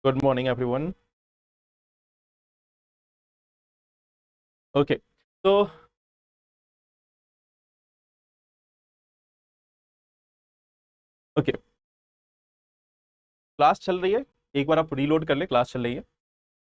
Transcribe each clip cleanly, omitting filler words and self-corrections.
Good morning everyone. Okay, तो okay, class चल रही है। एक बार आप रीलोड कर ले, क्लास चल रही है।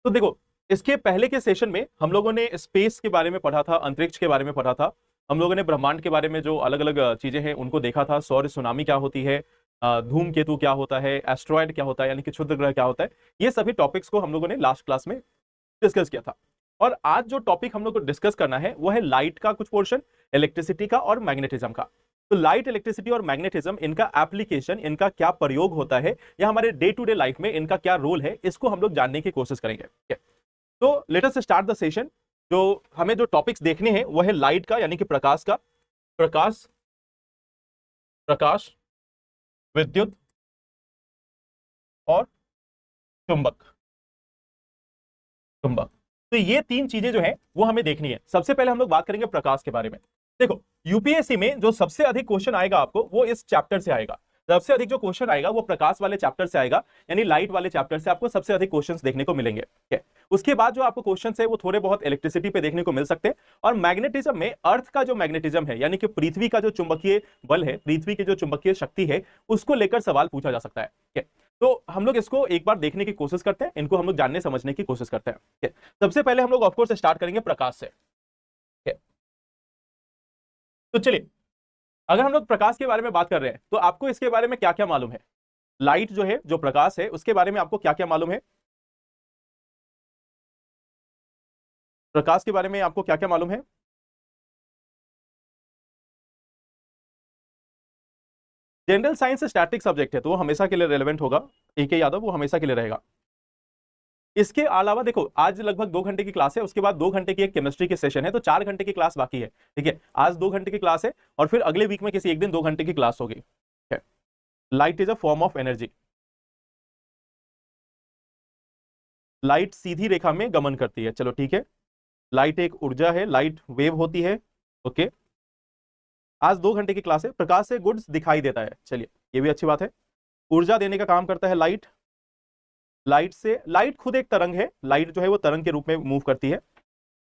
तो देखो, इसके पहले के सेशन में हम लोगों ने स्पेस के बारे में पढ़ा था, अंतरिक्ष के बारे में पढ़ा था। हम लोगों ने ब्रह्मांड के बारे में जो अलग अलग चीजें हैं उनको देखा था। सौर सुनामी क्या होती है, धूमकेतु क्या होता है, एस्ट्रॉयड क्या होता है, यानी कि क्षुद्र ग्रह क्या होता है। ये सभी टॉपिक्स को हम लोगों ने लास्ट क्लास में डिस्कस किया था। और आज जो टॉपिक हम लोग को डिस्कस करना है वो है लाइट का कुछ पोर्शन, इलेक्ट्रिसिटी का और मैग्नेटिज्म का। तो लाइट, इलेक्ट्रिसिटी और मैग्नेटिज्म, इनका एप्लीकेशन, इनका क्या प्रयोग होता है या हमारे डे टू डे लाइफ में इनका क्या रोल है, इसको हम लोग जानने की कोशिश करेंगे। तो let us start the session. जो हमें जो टॉपिक्स देखने हैं वो है लाइट का, यानी कि प्रकाश का। प्रकाश, प्रकाश, विद्युत और चुंबक। चुंबक, तो ये तीन चीजें जो है वो हमें देखनी है। सबसे पहले हम लोग बात करेंगे प्रकाश के बारे में। देखो, यूपीएससी में जो सबसे अधिक क्वेश्चन आएगा आपको वो इस चैप्टर से आएगा। सबसे अधिक जो क्वेश्चन आएगा वो प्रकाश वाले चैप्टर से आएगा, यानी लाइट वाले चैप्टर से आपको सबसे अधिक क्वेश्चंस देखने को मिलेंगे। ठीक है, उसके बाद जो आपको क्वेश्चंस है वो थोड़े बहुत इलेक्ट्रिसिटी पे देखने को मिल सकते हैं। और मैग्नेटिज्म में अर्थ का जो मैग्नेटिज्म है, यानी कि पृथ्वी का जो चुंबकीय बल है, पृथ्वी की जो चुंबकीय शक्ति है, उसको लेकर सवाल पूछा जा सकता है। ठीक है, तो हम लोग इसको एक बार देखने की कोशिश करते हैं, इनको हम लोग जानने समझने की कोशिश करते हैं। ठीक है, सबसे पहले हम लोग ऑफकोर्स स्टार्ट करेंगे प्रकाश से। ठीक है, तो चलिए, अगर हम लोग प्रकाश के बारे में बात कर रहे हैं तो आपको इसके बारे में क्या क्या मालूम है। लाइट जो है, जो प्रकाश है, उसके बारे में आपको क्या क्या मालूम है। प्रकाश के बारे में आपको क्या क्या मालूम है। जनरल साइंस स्टैटिक सब्जेक्ट है तो वो हमेशा के लिए रेलेवेंट होगा। ए.के. यादव, वो हमेशा के लिए रहेगा। इसके अलावा देखो, आज लगभग 2 घंटे की क्लास है, उसके बाद 2 घंटे की एक केमिस्ट्री की सेशन है, तो 4 घंटे की क्लास बाकी है। ठीक है, आज 2 घंटे की क्लास है और फिर अगले वीक में किसी एक दिन 2 घंटे की क्लास होगी। Light is a form of energy. Light सीधी रेखा में गमन करती है, चलो ठीक है। लाइट एक ऊर्जा है, लाइट वेव होती है। ओके, आज 2 घंटे की क्लास है। प्रकाश से गुड्स दिखाई देता है, चलिए ये भी अच्छी बात है। ऊर्जा देने का काम करता है लाइट। लाइट से, लाइट खुद एक तरंग है, लाइट जो है वो तरंग के रूप में मूव करती है।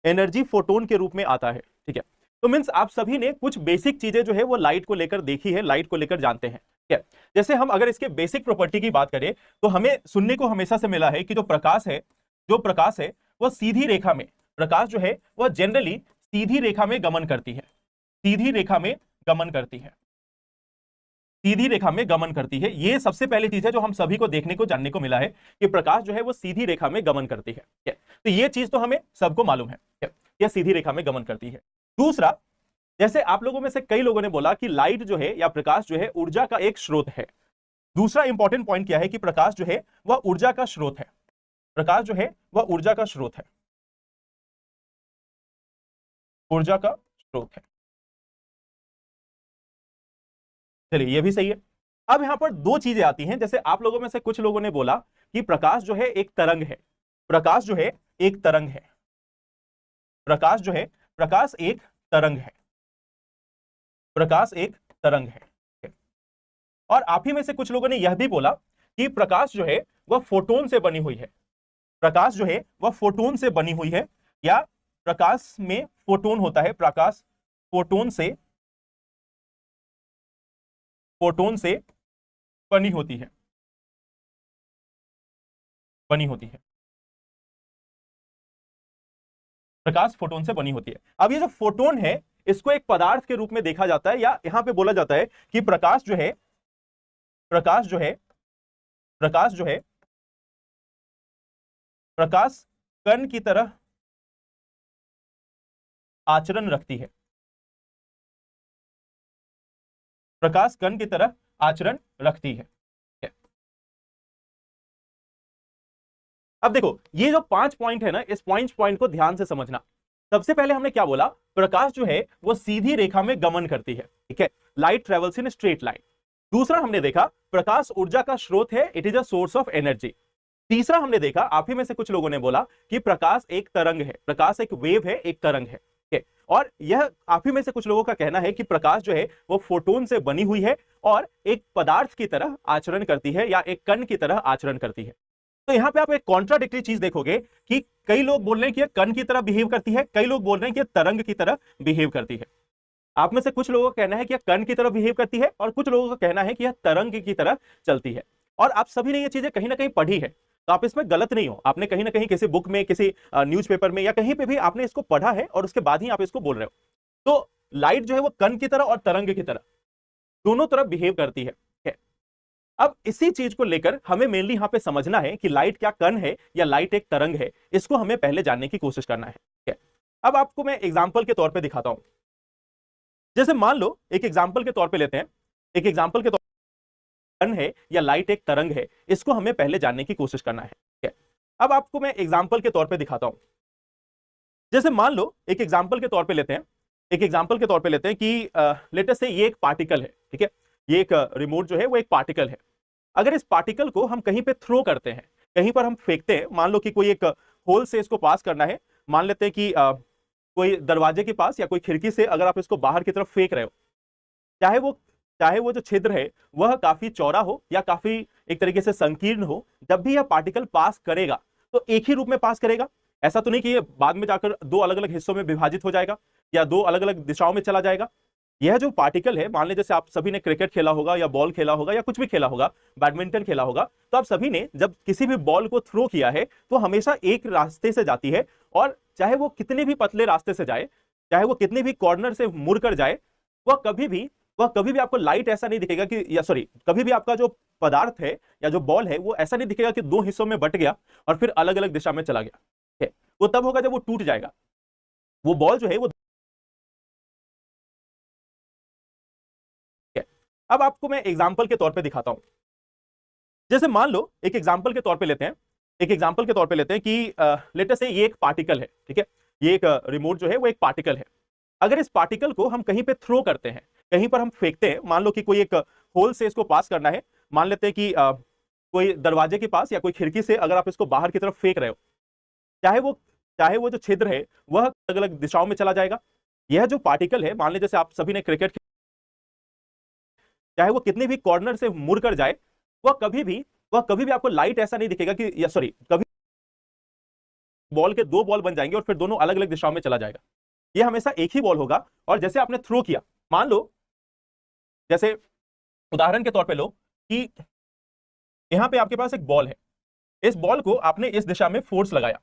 एनर्जी फोटोन के रूप में आता है। ठीक है, तो मीन्स आप सभी ने कुछ बेसिक चीजें जो है वो लाइट को लेकर देखी है, लाइट को लेकर जानते हैं। ठीक है, जैसे हम अगर इसके बेसिक प्रॉपर्टी की बात करें तो हमें सुनने को हमेशा से मिला है कि जो प्रकाश है वो सीधी रेखा में, प्रकाश जो है वह जनरली सीधी रेखा में गमन करती है। सीधी रेखा में गमन करती है, सीधी रेखा में गमन करती है। ये सबसे पहली चीज है जो हम सभी को देखने को जानने को मिला है कि प्रकाश जो है वो सीधी रेखा में गमन करती है। तो ये चीज तो हमें सबको मालूम है, यह सीधी रेखा में गमन करती है। दूसरा, जैसे आप लोगों में से कई लोगों ने बोला कि लाइट जो है या प्रकाश जो है ऊर्जा का एक स्रोत है। दूसरा इंपॉर्टेंट पॉइंट क्या है कि प्रकाश जो है वह ऊर्जा का स्रोत है। प्रकाश जो है वह ऊर्जा का स्रोत है, ऊर्जा का स्रोत है। चलिए ये भी सही है। अब यहां पर दो चीजें आती हैं, जैसे आप लोगों में से कुछ लोगों ने बोला कि प्रकाश जो है एक तरंग है। प्रकाश जो है एक तरंग है। प्रकाश जो है, प्रकाश एक तरंग है। प्रकाश एक तरंग है। और आप ही में से कुछ लोगों ने यह भी बोला कि प्रकाश जो है वह फोटोन से बनी हुई है। प्रकाश जो है वह फोटोन से बनी हुई है, या प्रकाश में फोटोन होता है। प्रकाश फोटोन से, फोटोन से बनी होती है, बनी होती है। प्रकाश फोटोन से बनी होती है। अब ये जो फोटोन है इसको एक पदार्थ के रूप में देखा जाता है, या यहां पे बोला जाता है कि प्रकाश जो है, प्रकाश जो है, प्रकाश जो है, प्रकाश कण की तरह आचरण रखती है। प्रकाश कण की तरह आचरण रखती है। अब देखो, ये जो 5 पॉइंट है ना, इस पॉइंट को ध्यान से समझना। सबसे पहले हमने क्या बोला, प्रकाश जो है वो सीधी रेखा में गमन करती है। ठीक है, light travels in straight line. दूसरा हमने देखा प्रकाश ऊर्जा का स्रोत है, it is a source of energy. तीसरा हमने देखा, आप ही में से कुछ लोगों ने बोला कि प्रकाश एक तरंग है, प्रकाश एक वेव है, एक तरंग है। और यह आप ही में से कुछ लोगों का कहना है कि प्रकाश जो है वो फोटोन से बनी हुई है और एक पदार्थ की तरह आचरण करती है, या एक कण की तरह आचरण करती है। तो यहां पे आप एक कॉन्ट्राडिक्टरी चीज देखोगे कि कई लोग बोल रहे हैं कि यह कण की तरह बिहेव करती है, कई लोग बोल रहे हैं कि यह तरंग की तरह बिहेव करती है। आप में से कुछ लोगों का कहना है कि यह कण की तरह बिहेव करती है और कुछ लोगों का कहना है कि यह तरंग की तरह चलती है। और आप सभी ने ये चीजें कहीं ना कहीं पढ़ी है, तो आप इसमें गलत नहीं हो। आपने कहीं ना कहीं किसी बुक में, किसी न्यूज़पेपर में या कहीं पे भी आपने इसको पढ़ा है और उसके बाद ही आप इसको बोल रहे हो। तो लाइट जो है वो कण की तरह और तरंग की तरह दोनों तरफ बिहेव करती है। अब इसी चीज को लेकर हमें मेनली यहां पे समझना है कि लाइट क्या कण है या लाइट एक तरंग है, इसको हमें पहले जानने की कोशिश करना है। अब आपको मैं एग्जांपल के तौर पे दिखाता हूं। जैसे मान लो एक एग्जांपल के तौर पे लेते हैं, एक एग्जांपल के तौर कण है या लाइट एक तरंग है, इसको हमें पहले जानने की कोशिश करना है। अब आपको मैं एग्जांपल के तौर पे दिखाता हूं। जैसे मान लो एक एग्जांपल के तौर पे लेते हैं, एक एग्जांपल के तौर पे लेते हैं कि लेट अस से ये एक पार्टिकल है, ठीक है, ये एक रिमोट जो है वो एक पार्टिकल है। अगर इस पार्टिकल को हम कहीं पे थ्रो करते हैं, कहीं पर हम फेंकते हैं, मान लो कि कोई एक होल से इसको पास करना है, मान लेते हैं कि कोई दरवाजे के पास या कोई खिड़की से अगर आप इसको बाहर की तरफ फेंक रहे हो, चाहे वो जो छिद्र है वह काफी चौड़ा हो या काफी एक तरीके से संकीर्ण हो, जब भी यह पार्टिकल पास करेगा तो एक ही रूप में पास करेगा। ऐसा तो नहीं कि ये बाद में जाकर दो अलग अलग हिस्सों में विभाजित हो जाएगा या दो अलग अलग दिशाओं में चला जाएगा। यह जो पार्टिकल है, मान लीजिए जैसे आप सभी ने क्रिकेट खेला होगा या बॉल खेला होगा या कुछ भी खेला होगा, बैडमिंटन खेला होगा, तो आप सभी ने जब किसी भी बॉल को थ्रो किया है तो हमेशा एक रास्ते से जाती है, और चाहे वो कितने भी पतले रास्ते से जाए, चाहे वो कितने भी कॉर्नर से मुड़ कर जाए, वह कभी भी आपको लाइट ऐसा नहीं दिखेगा कि, या सॉरी, कभी भी आपका जो पदार्थ है या जो बॉल है वो ऐसा नहीं दिखेगा कि दो हिस्सों में बट गया और फिर अलग अलग दिशा में चला गया। वो तब होगा जब वो टूट जाएगा। वो बॉल जो है वो, अब आपको मैं एग्जांपल के तौर पे दिखाता हूं। जैसे मान लो एक एग्जांपल के तौर पे लेते हैं, एक एग्जांपल के तौर पे लेते हैं कि लेट अस से ये एक पार्टिकल है, ठीक है, ये एक रिमोट जो है वो एक पार्टिकल है। अगर इस पार्टिकल को हम कहीं पे थ्रो करते हैं, कहीं पर हम फेंकते हैं, मान लो कि कोई एक होल से इसको पास करना है, मान लेते हैं कि कोई दरवाजे के पास या कोई खिड़की से अगर आप इसको बाहर की तरफ फेंक रहे हो, चाहे वो जो छिद्र है वह अलग अलग दिशाओं में चला जाएगा। यह जो पार्टिकल है, मान लीजिए जैसे आप सभी ने क्रिकेट, चाहे वो कितने भी कॉर्नर से मुड़ कर जाए, वह कभी भी आपको लाइट ऐसा नहीं दिखेगा कि, या सॉरी, कभी बॉल के दो बॉल बन जाएंगे और फिर दोनों अलग अलग दिशाओं में चला जाएगा। यह हमेशा एक ही बॉल होगा। और जैसे आपने थ्रो किया, मान लो जैसे उदाहरण के तौर पे लो कि यहां पे आपके पास एक बॉल है, इस बॉल को आपने इस दिशा में फोर्स लगाया,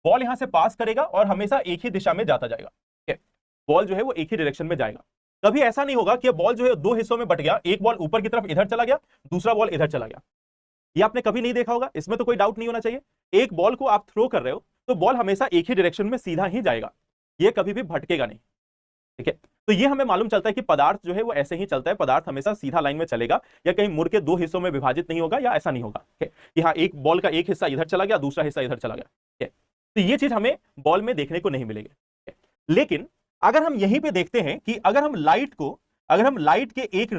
बॉल यहां से पास करेगा और हमेशा एक ही दिशा में जाता जाएगा। बॉल जो है वो एक ही डायरेक्शन में जाएगा। कभी ऐसा नहीं होगा कि बॉल जो है दो हिस्सों में बट गया, एक बॉल ऊपर की तरफ इधर चला गया, दूसरा बॉल इधर चला गया। ये आपने कभी नहीं देखा होगा, इसमें तो कोई डाउट नहीं होना चाहिए। एक बॉल को आप थ्रो कर रहे हो तो बॉल हमेशा एक ही डायरेक्शन में सीधा ही जाएगा, ये कभी भी भटकेगा नहीं, ठीक है। तो ये हमें मालूम चलता है कि पदार्थ जो है वो ऐसे ही चलता है, पदार्थ हमेशा सीधा लाइन में चलेगा या कहीं मुड़ के दो हिस्सों में विभाजित नहीं होगा, या ऐसा नहीं होगा कि हाँ एक बॉल का एक हिस्सा इधर चला गया, दूसरा हिस्सा इधर चला गया। तो ये चीज हमें बॉल में देखने को नहीं मिलेगी। लेकिन अगर हम यहीं पे देखते हैं कि अगर हम लाइट के एक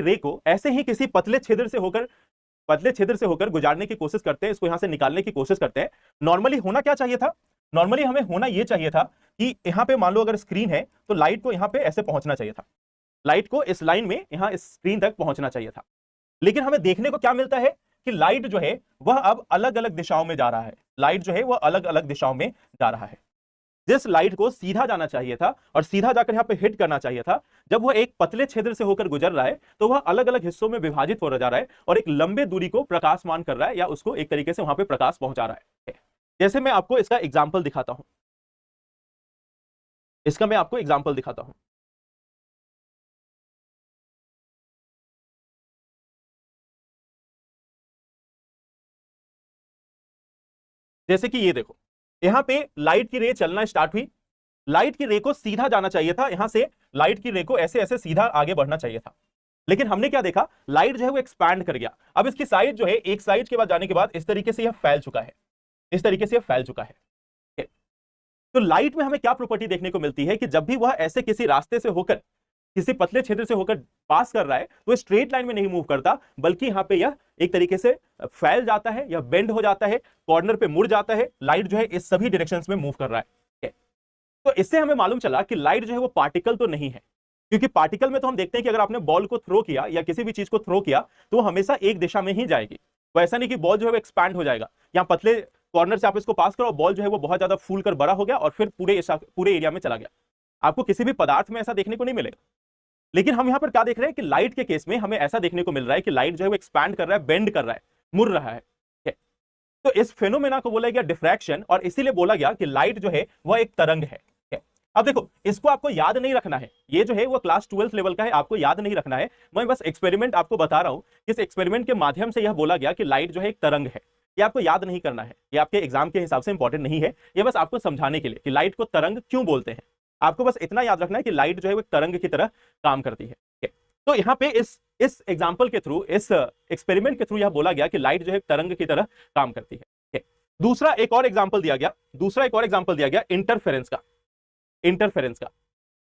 रे को ऐसे ही किसी पतले छिद्र से होकर गुजारने की कोशिश करते हैं, इसको यहां से निकालने की कोशिश करते हैं, नॉर्मली होना क्या चाहिए था? नॉर्मली हमें होना यह चाहिए था कि यहां पे मान लो अगर स्क्रीन है तो लाइट को यहां पे ऐसे पहुंचना चाहिए था, लाइट को इस लाइन में यहां इस स्क्रीन तक पहुंचना चाहिए था। लेकिन हमें देखने को क्या मिलता है कि लाइट जो है वह अब अलग अलग दिशाओं में जा रहा है, लाइट जो है वह अलग अलग दिशाओं में जा रहा है। जिस लाइट को सीधा जाना चाहिए था और सीधा जाकर यहां पे हिट करना चाहिए था, जब वह एक पतले छिद्र से होकर गुजर रहा है तो वह अलग अलग हिस्सों में विभाजित हो जा रहा है और एक लंबे दूरी को प्रकाशमान कर रहा है, या उसको एक तरीके से वहां पे प्रकाश पहुंचा रहा है। जैसे मैं आपको इसका एग्जाम्पल दिखाता हूं, जैसे कि ये देखो, यहां पे लाइट की रे चलना स्टार्ट हुई, लाइट की रे को सीधा जाना चाहिए था, यहां से लाइट की रे को ऐसे ऐसे सीधा आगे बढ़ना चाहिए था। लेकिन हमने क्या देखा, लाइट जो है वो एक्सपैंड कर गया। अब इसकी साइड जो है, एक साइड के बाद जाने के बाद इस तरीके से यह फैल चुका है, तो लाइट में हमें क्या प्रॉपर्टी देखने को मिलती है कि जब भी वह ऐसे किसी रास्ते से होकर, किसी पतले छिद्र से होकर पास कर रहा है तो स्ट्रेट लाइन में नहीं मूव करता, बल्कि यहां पे यह एक तरीके से फैल जाता है या बेंड हो जाता है, कॉर्नर पे मुड़ जाता है। लाइट जो है इस सभी डायरेक्शंस में मूव कर रहा है। तो इससे हमें मालूम चला कि लाइट जो है वो पार्टिकल तो नहीं है, क्योंकि पार्टिकल में तो हम देखते हैं कि अगर आपने बॉल को थ्रो किया या किसी भी चीज को थ्रो किया तो वो हमेशा एक दिशा में ही जाएगी, वो ऐसा नहीं कि बॉल जो है वो एक्सपैंड हो जाएगा, यहाँ पतले कॉर्नर से आप इसको पास करो, बॉल जो है वो बहुत ज्यादा फूल कर बड़ा हो गया और फिर पूरे एरिया में चला गया। आपको किसी भी पदार्थ में ऐसा देखने को नहीं मिलेगा। लेकिन हम यहां पर क्या देख रहे हैं कि लाइट के केस में हमें ऐसा देखने को मिल रहा है कि लाइट जो है वो एक्सपैंड कर रहा है, बेंड कर रहा है, मुड़ रहा है। तो इस फेनोमेना को बोला गया डिफ्रैक्शन, और इसीलिए बोला गया कि लाइट जो है वह एक तरंग है। अब देखो, इसको आपको याद नहीं रखना है, ये जो है वो क्लास 12th लेवल का है, आपको याद नहीं रखना है। मैं बस एक्सपेरिमेंट आपको बता रहा हूं, इस एक्सपेरिमेंट के माध्यम से यह बोला गया कि लाइट जो है एक तरंग है। ये आपको याद नहीं करना है, ये आपके एग्जाम के हिसाब से इंपॉर्टेंट नहीं है, ये बस आपको समझाने के लिए कि लाइट को तरंग क्यों बोलते हैं। आपको बस इतना याद रखना है कि लाइट जो है वो तरंग की तरह काम करती है। तो यहाँ पे इस एग्जाम्पल के थ्रू, इस एक्सपेरिमेंट के थ्रू यह बोला गया कि लाइट जो है तरंग की तरह काम करती है। दूसरा एक और एग्जाम्पल दिया गया इंटरफेरेंस का,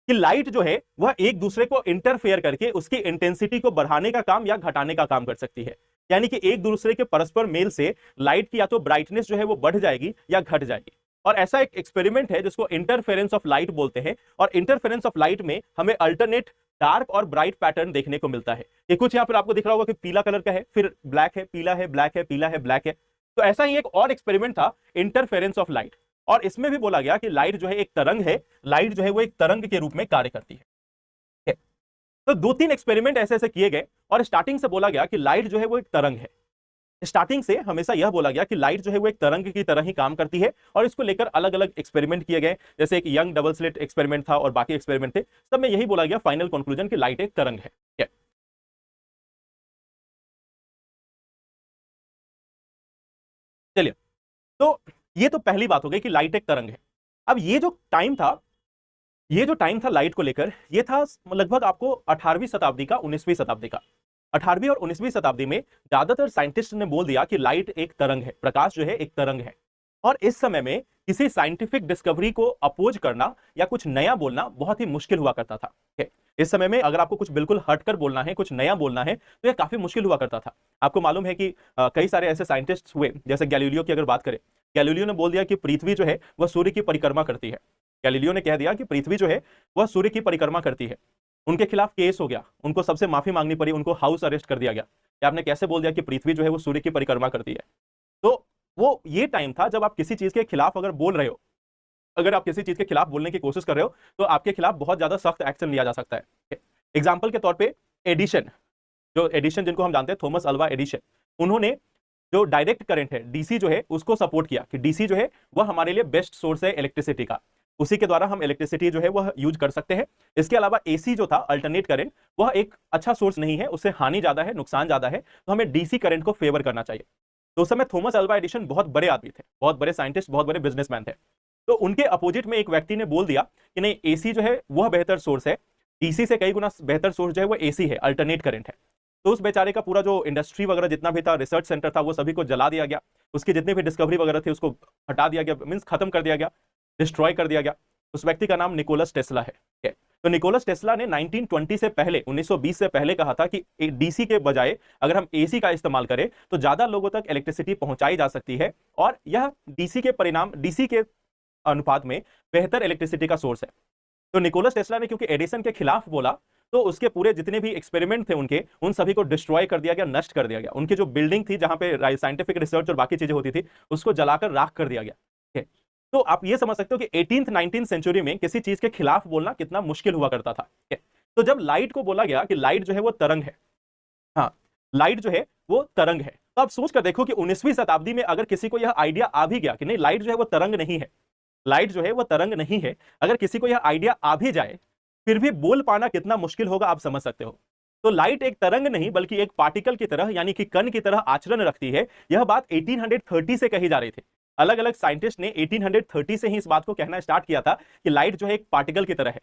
कि लाइट जो है वह एक दूसरे को इंटरफेयर करके उसकी इंटेंसिटी को बढ़ाने का काम या घटाने का काम कर सकती है। यानी कि एक दूसरे के परस्पर मेल से लाइट की या तो ब्राइटनेस जो है वो बढ़ जाएगी या घट जाएगी। और ऐसा एक एक्सपेरिमेंट है जिसको इंटरफेरेंस ऑफ लाइट बोलते हैं। और इंटरफेरेंस ऑफ लाइट में हमें अल्टरनेट डार्क और ब्राइट पैटर्न देखने को मिलता है। ये कुछ यहाँ पर आपको दिख रहा होगा कि पीला कलर का है, फिर ब्लैक है, पीला है, ब्लैक है, पीला है, ब्लैक है। तो ऐसा ही एक और एक्सपेरिमेंट था इंटरफेरेंस ऑफ लाइट, और इसमें भी बोला गया कि लाइट जो है एक तरंग है, लाइट जो है वो एक तरंग के रूप में कार्य करती है। तो 2-3 एक्सपेरिमेंट ऐसे ऐसे किए गए, और स्टार्टिंग से बोला गया कि लाइट जो है वो एक तरंग है। स्टार्टिंग से हमेशा यह बोला गया कि लाइट जो है वो एक तरंग की तरह ही काम करती है, और इसको लेकर अलग अलग एक्सपेरिमेंट किए गए, जैसे एक यंग डबल स्लिट एक्सपेरिमेंट था और बाकी एक्सपेरिमेंट थे। सब में यही बोला गया, फाइनल कंक्लूजन, कि लाइट एक तरंग है। चलिए, तो ये तो पहली बात हो गई कि लाइट एक तरंग है। अब ये जो टाइम था लाइट को लेकर, ये था लगभग आपको 18वीं शताब्दी का, 19वीं शताब्दी का। 18वीं और 19वीं शताब्दी में ज्यादातर साइंटिस्ट ने बोल दिया कि लाइट एक तरंग है, प्रकाश जो है एक तरंग है। और इस समय में किसी साइंटिफिक डिस्कवरी को अपोज करना या कुछ नया बोलना बहुत ही मुश्किल हुआ करता था। इस समय में अगर आपको कुछ बिल्कुल हटकर बोलना है, कुछ नया बोलना है, तो यह काफी मुश्किल हुआ करता था। आपको मालूम है कि कई सारे ऐसे साइंटिस्ट हुए, जैसे गैलीलियो की अगर बात करें, गैलीलियो ने बोल दिया कि पृथ्वी जो है वह सूर्य की परिक्रमा करती है। गैलीलियो ने कह दिया कि पृथ्वी जो है वह सूर्य की परिक्रमा करती है। उनके खिलाफ केस हो गया, उनको सबसे माफी मांगनी पड़ी, उनको हाउस अरेस्ट कर दिया गया कि आपने कैसे बोल दिया कि पृथ्वी जो है वो सूर्य की परिक्रमा करती है। तो वो ये टाइम था जब आप किसी चीज के खिलाफ अगर बोल रहे हो, अगर आप किसी चीज के खिलाफ बोलने की कोशिश कर रहे हो, तो आपके खिलाफ बहुत ज्यादा सख्त एक्शन लिया जा सकता है। एग्जाम्पल के तौर पर एडिशन जिनको हम जानते हैं, थॉमस अल्वा एडिशन, उन्होंने जो डायरेक्ट करंट है, डीसी जो है, उसको सपोर्ट किया कि डीसी जो है वह हमारे लिए बेस्ट सोर्स है इलेक्ट्रिसिटी का, उसी के द्वारा हम इलेक्ट्रिसिटी जो है वह यूज कर सकते हैं। इसके अलावा एसी जो था, अल्टरनेट करंट, वह एक अच्छा सोर्स नहीं है, उससे हानि ज्यादा है, नुकसान ज्यादा है, तो हमें डीसी करंट को फेवर करना चाहिए। तो उस समय थॉमस अल्वा एडिशन बहुत बड़े आदमी थे, बहुत बड़े साइंटिस्ट, बहुत बड़े बिजनेसमैन थे। तो उनके अपोजिट में एक व्यक्ति ने बोल दिया कि नहीं, एसी जो है वह बेहतर सोर्स है, डीसी से कई गुना बेहतर सोर्स जो है वो एसी है, अल्टरनेट करंट है। तो उस बेचारे का पूरा जो इंडस्ट्री वगैरह जितना भी था, रिसर्च सेंटर था, वो सभी को जला दिया गया, उसकी जितनी भी डिस्कवरी वगैरह थी उसको हटा दिया गया, मींस खत्म कर दिया गया, डिस्ट्रॉय कर दिया गया। उस व्यक्ति का नाम निकोलस टेस्ला है। तो निकोलस टेस्ला ने 1920 से पहले, 1920 से पहले कहा था कि डीसी के बजाय अगर हम एसी का इस्तेमाल करें तो ज्यादा लोगों तक इलेक्ट्रिसिटी पहुंचाई जा सकती है, और यह डीसी के अनुपात में बेहतर इलेक्ट्रिसिटी का सोर्स है। तो निकोलस टेस्ला ने क्योंकि एडिसन के खिलाफ बोला, तो उसके पूरे जितने भी एक्सपेरिमेंट थे उनके, उन सभी को डिस्ट्रॉय कर दिया गया, नष्ट कर दिया गया। उनकी जो बिल्डिंग थी जहां पे साइंटिफिक रिसर्च और बाकी चीजें होती थी, उसको जलाकर राख कर दिया गया। तो आप ये समझ सकते हो कि 18th 19th सेंचुरी में किसी चीज के खिलाफ बोलना कितना मुश्किल हुआ करता था। तो जब लाइट को बोला गया कि लाइट जो है वो तरंग है, हाँ, लाइट जो है वो तरंग है, तो आप सोच कर देखो कि 19वीं शताब्दी में अगर किसी को यह आइडिया आ भी गया कि नहीं, लाइट जो है वो तरंग नहीं है, लाइट जो है वो तरंग नहीं है, अगर किसी को यह आइडिया आ भी जाए, फिर भी बोल पाना कितना मुश्किल होगा आप समझ सकते हो। तो लाइट एक तरंग नहीं बल्कि एक पार्टिकल की तरह, यानी कि कण की तरह आचरण रखती है। यह बात 1830 से कही जा रही थी। अलग अलग साइंटिस्ट ने 1830 से ही इस बात को कहना स्टार्ट किया था कि लाइट जो है एक पार्टिकल की तरह है।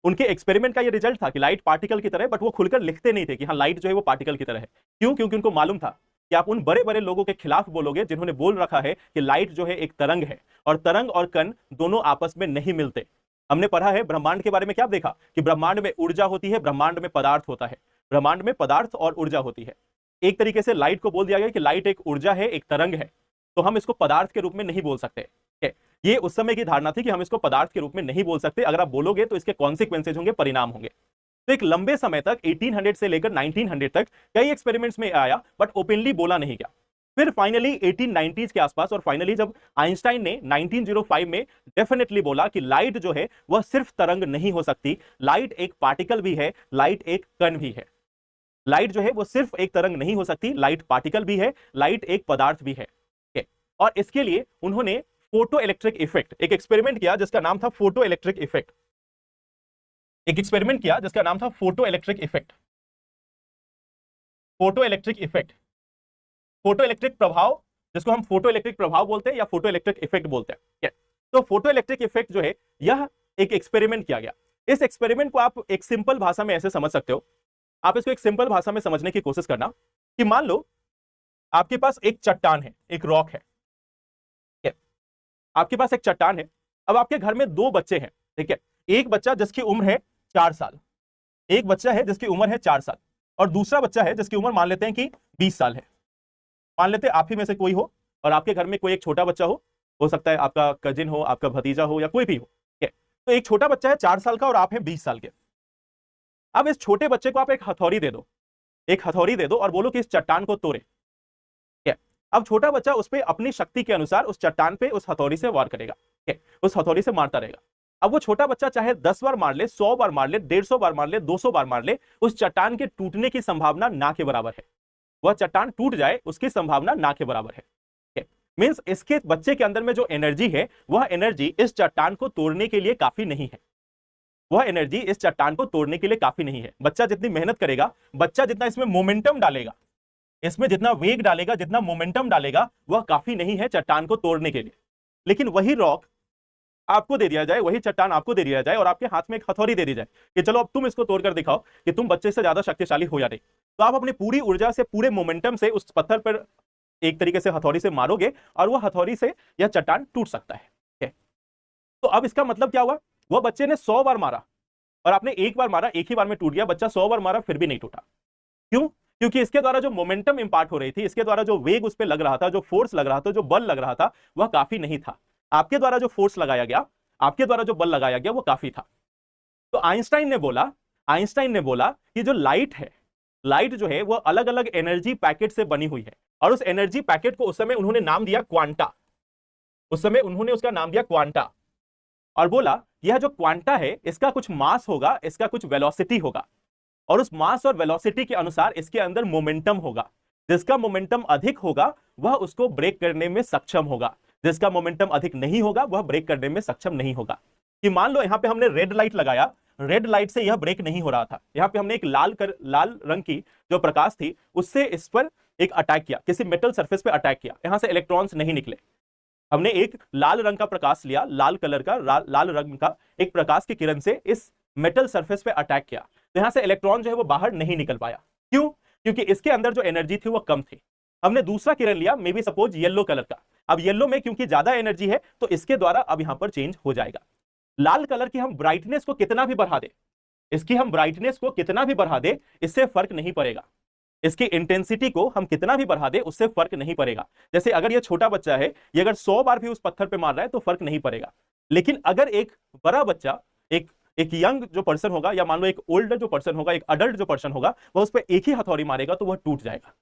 उनके एक्सपेरिमेंट का ये रिजल्ट था कि लाइट पार्टिकल की तरह है, बट वो खुलकर लिखते नहीं थे कि हाँ, लाइट जो है वो पार्टिकल की तरह है। क्यों? क्योंकि उनको मालूम था कि आप उन बड़े बड़े लोगों के खिलाफ बोलोगे जिन्होंने बोल रखा है कि लाइट जो है एक तरंग है, और तरंग और कण दोनों आपस में नहीं मिलते। हमने पढ़ा है ब्रह्मांड के बारे में, क्या देखा कि ब्रह्मांड में ऊर्जा होती है, ब्रह्मांड में पदार्थ होता है, ब्रह्मांड में पदार्थ और ऊर्जा होती है। एक तरीके से लाइट को बोल दिया गया कि लाइट एक ऊर्जा है, एक तरंग है, तो हम इसको पदार्थ के रूप में नहीं बोल सकते। ये उस समय की धारणा थी कि हम इसको पदार्थ के रूप में नहीं बोल सकते, अगर आप बोलोगे तो इसके कॉन्सिक्वेंसेज होंगे, परिणाम होंगे। तो एक लंबे समय तक 1800 से लेकर 1900 तक कई एक्सपेरिमेंट्स में आया, बट ओपनली बोला नहीं गया। फिर फाइनली 1890s के आसपास और फाइनली जब आइंस्टाइन ने 1905 में डेफिनेटली बोला कि लाइट जो है वह सिर्फ तरंग नहीं हो सकती, लाइट एक पार्टिकल भी है, लाइट एक कण भी है। लाइट जो है वो सिर्फ एक तरंग नहीं हो सकती, लाइट पार्टिकल भी है, लाइट एक पदार्थ भी है। और इसके लिए उन्होंने फोटो इलेक्ट्रिक इफेक्ट एक एक्सपेरिमेंट किया जिसका नाम था फोटो इलेक्ट्रिक इफेक्ट। एक एक्सपेरिमेंट किया जिसका नाम था photo electric effect. Photo electric effect, photo electric प्रभाव, जिसको हम फोटो इलेक्ट्रिक प्रभाव बोलते हैं या फोटो इलेक्ट्रिक इफेक्ट बोलते हैं। तो फोटो इलेक्ट्रिक इफेक्ट जो है यह एक एक्सपेरिमेंट किया गया। इस एक्सपेरिमेंट को आप एक सिंपल भाषा में ऐसे समझ सकते हो, आप इसको एक सिंपल भाषा में समझने की कोशिश करना कि मान लो आपके पास एक चट्टान है, एक रॉक है, आपके पास एक चट्टान है। अब आपके घर में दो बच्चे हैं, ठीक है, एक बच्चा जिसकी उम्र है 4 साल, एक बच्चा है जिसकी उम्र है 4 साल, और दूसरा बच्चा है जिसकी उम्र मान लेते हैं कि 20 साल है। मान लेते हैं आप ही में से कोई हो और आपके घर में कोई एक छोटा बच्चा हो सकता है आपका कजिन हो, आपका भतीजा हो, या कोई भी हो, ठीक है। तो एक छोटा बच्चा है 4 साल का और आप हैं 20 साल के। अब इस छोटे बच्चे को आप एक हथौड़ी दे दो, एक हथौड़ी दे दो और बोलो कि इस चट्टान को तोड़े। अब छोटा बच्चा उस पर अपनी शक्ति के अनुसार उस चट्टान पे उस हथौड़ी से वार करेगा, उस हथौड़ी से मारता रहेगा। अब वो छोटा बच्चा चाहे 10 बार मार ले, 100 बार मार ले, 150 बार मार ले, 200 बार मार ले, उस चट्टान के टूटने की संभावना ना के बराबर है। वह चट्टान टूट जाए उसकी संभावना ना के बराबर है। मींस इसके बच्चे के अंदर में जो एनर्जी है वह एनर्जी इस चट्टान को तोड़ने के लिए काफी नहीं है, वह एनर्जी इस चट्टान को तोड़ने के लिए काफी नहीं है। बच्चा जितनी मेहनत करेगा, बच्चा जितना इसमें मोमेंटम डालेगा, इसमें जितना वेग डालेगा, जितना मोमेंटम डालेगा, वह काफी नहीं है चट्टान को तोड़ने के लिए। लेकिन वही रॉक आपको दे दिया जाए, वही चट्टान आपको दे दिया जाए और आपके हाथ में एक हथौड़ी दे दी जाए कि चलो अब तुम इसको तोड़कर दिखाओ कि तुम बच्चे से ज्यादा शक्तिशाली हो या नहीं। तो आप अपनी पूरी ऊर्जा से, पूरे मोमेंटम से उस पत्थर पर एक तरीके से हथौड़ी से मारोगे और वह हथौड़ी से यह चट्टान टूट सकता है। तो अब इसका मतलब क्या हुआ, वह बच्चे ने 100 बार मारा और आपने एक बार मारा, एक ही बार में टूट गया। बच्चा 100 बार मारा फिर भी नहीं टूटा। क्यों? क्योंकि इसके द्वारा जो मोमेंटम इंपार्ट हो रही थी, इसके द्वारा जो वेग उस पर लग रहा था, जो फोर्स लग रहा था, जो बल लग रहा था, वह काफी नहीं था। आपके द्वारा जो फोर्स लगाया गया, आपके द्वारा जो बल लगाया गया, वो काफी था। तो आइंस्टाइन ने बोला कि जो लाइट है, लाइट जो है वो अलग अलग एनर्जी पैकेट से बनी हुई है और उस एनर्जी पैकेट को उस समय उन्होंने नाम दिया क्वांटा। उस समय उन्होंने उसका नाम दिया क्वांटा और बोला यह जो क्वांटा है इसका कुछ मास होगा, इसका कुछ वेलोसिटी होगा और उस मास और वेलोसिटी के अनुसार इसके अंदर मोमेंटम होगा। जिसका मोमेंटम अधिक होगा वह उसको ब्रेक करने में सक्षम होगा, जिसका मोमेंटम अधिक नहीं होगा वह ब्रेक करने में सक्षम नहीं होगा। कि मान लो यहां पे हमने रेड लाइट लगाया, रेड लाइट से यह ब्रेक नहीं हो रहा था, यहां पे हमने एक लाल रंग की जो प्रकाश थी उससे इस पर एक अटैक किया, किसी मेटल सरफेस पे अटैक किया, यहां से इलेक्ट्रॉन्स नहीं निकले। हमने एक लाल रंग का प्रकाश लिया, लाल कलर का, लाल रंग का एक प्रकाश की किरण से इस मेटल सरफेस पे अटैक किया, तो यहां से इलेक्ट्रॉन जो है वो बाहर नहीं निकल पाया। क्यों? क्योंकि इसके अंदर जो एनर्जी थी वो कम थी। हमने दूसरा किरण लिया, may be suppose yellow colour का, अब येलो में क्योंकि ज्यादा एनर्जी है तो इसके द्वारा अब यहां पर चेंज हो जाएगा। लाल कलर की हम ब्राइटनेस को कितना भी बढ़ा दे, इसकी हम ब्राइटनेस को कितना भी बढ़ा दे, इससे फर्क नहीं पड़ेगा। इसकी इंटेंसिटी को हम कितना भी बढ़ा दे उससे फर्क नहीं पड़ेगा। जैसे अगर ये छोटा बच्चा है, ये अगर 100 बार भी उस पत्थर पे मार रहा है तो फर्क नहीं पड़ेगा। लेकिन अगर एक बड़ा बच्चा, एक यंग जो पर्सन होगा, या मान लो एक ओल्डर जो पर्सन होगा, एक अडल्ट जो पर्सन होगा, वह उस पर एक ही हथौड़ी मारेगा तो वह टूट जाएगा।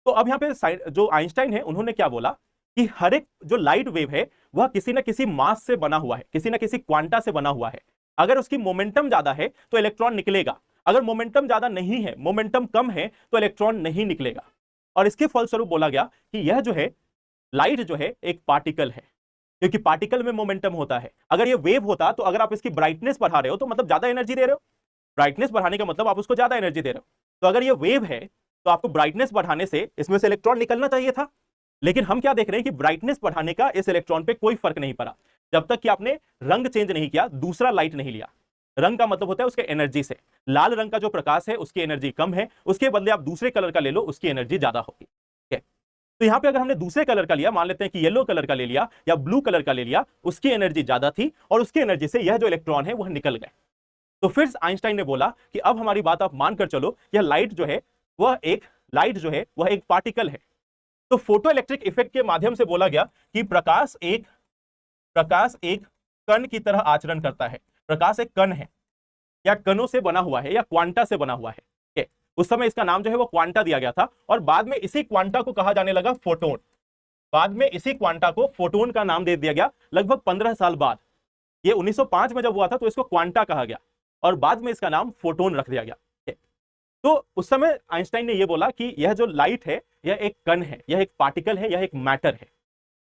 तो अब यहाँ पे जो आइंस्टाइन है उन्होंने क्या बोला कि हर एक जो लाइट वेव है वह किसी ना किसी मास से बना हुआ है, किसी ना किसी क्वांटा से बना हुआ है। अगर उसकी मोमेंटम ज्यादा है तो इलेक्ट्रॉन निकलेगा, अगर मोमेंटम ज्यादा नहीं है, मोमेंटम कम है तो इलेक्ट्रॉन नहीं निकलेगा। और इसके फलस्वरूप बोला गया कि यह जो है लाइट जो है एक पार्टिकल है, क्योंकि पार्टिकल में मोमेंटम होता है। अगर ये वेव होता तो अगर आप इसकी ब्राइटनेस बढ़ा रहे हो तो मतलब ज्यादा एनर्जी दे रहे हो, ब्राइटनेस बढ़ाने का मतलब आप उसको ज्यादा एनर्जी दे रहे हो। तो अगर ये वेव है तो आपको ब्राइटनेस बढ़ाने से इसमें से इलेक्ट्रॉन निकलना चाहिए था। लेकिन हम क्या देख रहे हैं कि ब्राइटनेस बढ़ाने का इस इलेक्ट्रॉन पे कोई फर्क नहीं पड़ा, जब तक कि आपने रंग चेंज नहीं किया, दूसरा लाइट नहीं लिया। रंग का मतलब होता है उसके एनर्जी से, लाल रंग का जो प्रकाश है उसकी एनर्जी कम है, उसके बदले आप दूसरे कलर का ले लो, उसकी एनर्जी ज्यादा होगी। तो यहां पे अगर हमने दूसरे कलर का लिया, मान लेते हैं कि येलो कलर का ले लिया या ब्लू कलर का ले लिया, उसकी एनर्जी ज्यादा थी और उसकी एनर्जी से यह जो इलेक्ट्रॉन है वह निकल गए। तो फिर आइंस्टाइन ने बोला कि अब हमारी बात आप मानकर चलो, यह लाइट जो है वह एक पार्टिकल है। तो फोटो इलेक्ट्रिक इफेक्ट के माध्यम से बोला गया कि प्रकाश एक कण की तरह आचरण करता है। प्रकाश एक कण है, या कणों से बना हुआ है या क्वांटा से बना हुआ है, ठीक है, उस समय इसका नाम जो है वो क्वांटा दिया गया था, और बाद में इसी क्वांटा को कहा जाने लगा फोटोन। बाद में इसी क्वांटा को फोटोन का नाम दे दिया गया लगभग 15 साल बाद। ये 1905 में जब हुआ था तो इसको क्वांटा कहा गया, और बाद में इसका नाम फोटोन रख दिया गया। तो उस समय आइंस्टाइन ने यह बोला कि यह जो लाइट है यह एक कण है, यह एक पार्टिकल है, यह एक मैटर है।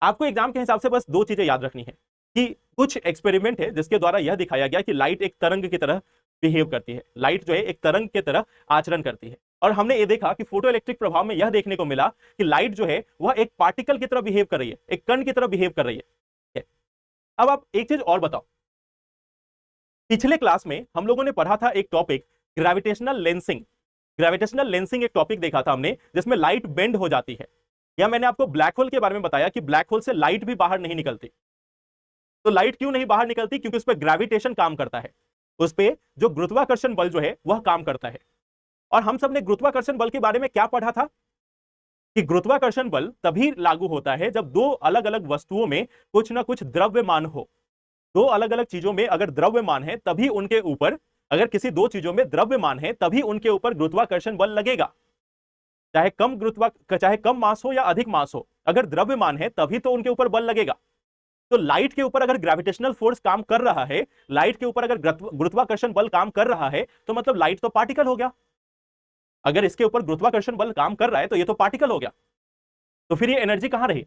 आपको एग्जाम के हिसाब से बस दो चीजें याद रखनी है कि कुछ एक्सपेरिमेंट है जिसके द्वारा यह दिखाया गया कि लाइट एक तरंग की तरह बिहेव करती है, लाइट जो है एक तरंग की तरह आचरण करती है। और हमने ये देखा कि फोटो इलेक्ट्रिक प्रभाव में यह देखने को मिला कि लाइट जो है वह एक पार्टिकल की तरह बिहेव कर रही है, एक कण की तरह बिहेव कर रही है। अब आप एक चीज और बताओ, पिछले क्लास में हम लोगों ने पढ़ा था एक topic gravitational lensing. Gravitational lensing एक टॉपिक देखा था हमने जिसमें लाइट बेंड हो जाती है, या मैंने आपको ब्लैक होल के बारे में बताया कि ब्लैक होल से लाइट भी बाहर नहीं निकलती। तो लाइट क्यों नहीं बाहर निकलती? क्योंकि उस पर ग्रेविटेशन काम करता है, उस पर जो गुरुत्वाकर्षण बल जो है वह काम करता है। और हम सब ने गुरुत्वाकर्षण बल के बारे में क्या पढ़ा था कि गुरुत्वाकर्षण बल तभी लागू होता है जब दो अलग अलग वस्तुओं में कुछ ना कुछ द्रव्यमान हो। दो अलग अलग चीजों में अगर द्रव्यमान है तभी उनके ऊपर, अगर किसी दो चीजों में द्रव्यमान है तभी उनके ऊपर गुरुत्वाकर्षण बल लगेगा, चाहे कम मास हो या अधिक मास हो, अगर द्रव्यमान है तभी तो उनके ऊपर बल लगेगा। तो लाइट के ऊपर अगर ग्रेविटेशनल फोर्स काम कर रहा है, लाइट के ऊपर अगर गुरुत्वाकर्षण बल काम कर रहा है, तो मतलब लाइट तो पार्टिकल हो गया। अगर इसके ऊपर गुरुत्वाकर्षण बल काम कर रहा है तो ये तो पार्टिकल हो गया, तो फिर ये एनर्जी कहां रही?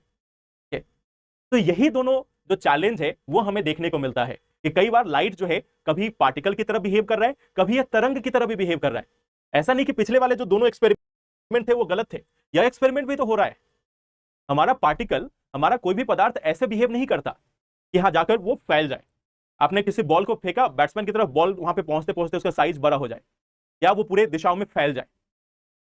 तो यही दोनों जो चैलेंज है वो हमें देखने को मिलता है कि कई बार लाइट जो है कभी पार्टिकल की तरह बिहेव कर रहा है, कभी यह तरंग की तरह भी बिहेव कर रहा है। ऐसा नहीं कि पिछले वाले जो दोनों एक्सपेरिमेंट थे वो गलत थे, यह एक्सपेरिमेंट भी तो हो रहा है। हमारा पार्टिकल, हमारा कोई भी पदार्थ ऐसे बिहेव नहीं करता कि यहां जाकर वो फैल जाए। आपने किसी बॉल को फेंका बैट्समैन की तरफ, बॉल वहां पे पहुंचते पहुंचते उसका साइज बड़ा हो जाए या वो पूरे दिशाओं में फैल जाए।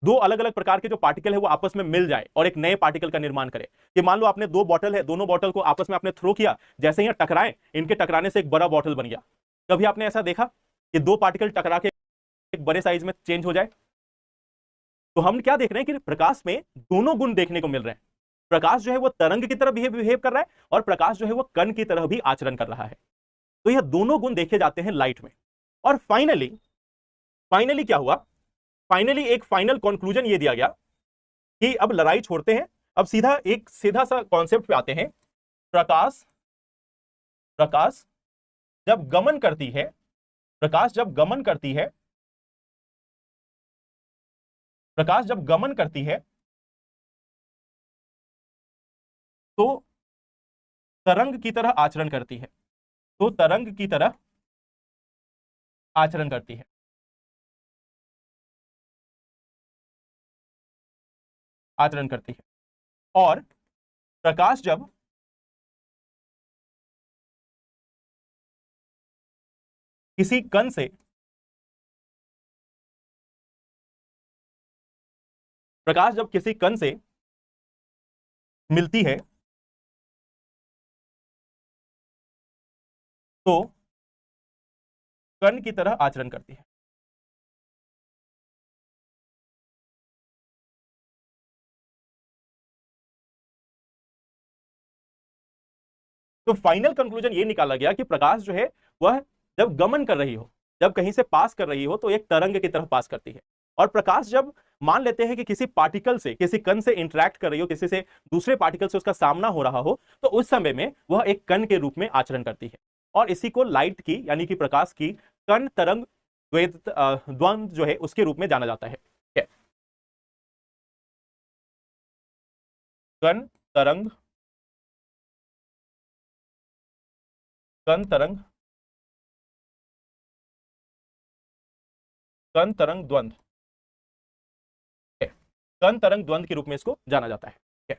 दो अलग अलग प्रकार के जो पार्टिकल है वो आपस में मिल जाए और एक नए पार्टिकल का निर्माण करे। कि मान लो आपने दो बॉटल है, दोनों बॉटल को आपस में आपने थ्रो किया, जैसे ही टकराए, इनके टकराने से एक बड़ा बॉटल बन गया। कभी आपने ऐसा देखा कि दो पार्टिकल टकरा के एक बड़े साइज में चेंज हो जाए? तो हम क्या देख रहे हैं कि प्रकाश में दोनों गुण देखने को मिल रहे हैं। प्रकाश जो है वो तरंग की तरह बिहेव कर रहा है, और प्रकाश जो है वो कण की तरह भी आचरण कर रहा है। तो यह दोनों गुण देखे जाते हैं लाइट में। और फाइनली क्या हुआ? फाइनली एक फाइनल कंक्लूजन ये दिया गया कि अब लड़ाई छोड़ते हैं, अब सीधा सा कॉन्सेप्ट पे आते हैं। प्रकाश जब गमन करती है, प्रकाश जब गमन करती है, प्रकाश जब गमन करती है तो तरंग की तरह आचरण करती है, तो तरंग की तरह आचरण करती है। आचरण करती है। और प्रकाश जब किसी कण से, प्रकाश जब किसी कण से मिलती है तो कण की तरह आचरण करती है। तो फाइनल कंक्लूजन ये निकाला गया कि प्रकाश जो है वह जब गमन कर रही हो, जब कहीं से पास कर रही हो, तो एक तरंग की तरह पास करती है। और प्रकाश जब मान लेते हैं कि किसी पार्टिकल से, किसी कण से इंटरेक्ट कर रही हो, किसी से दूसरे पार्टिकल से उसका सामना हो रहा हो, तो उस समय में वह एक कण के रूप में आचरण करती है। और इसी को लाइट की, यानी कि प्रकाश की कण तरंग द्वंद्व जो है उसके रूप में जाना जाता है। कण तरंग, कण तरंग, कण तरंग द्वंद्व, कण तरंग द्वंद्व के रूप में इसको जाना जाता है।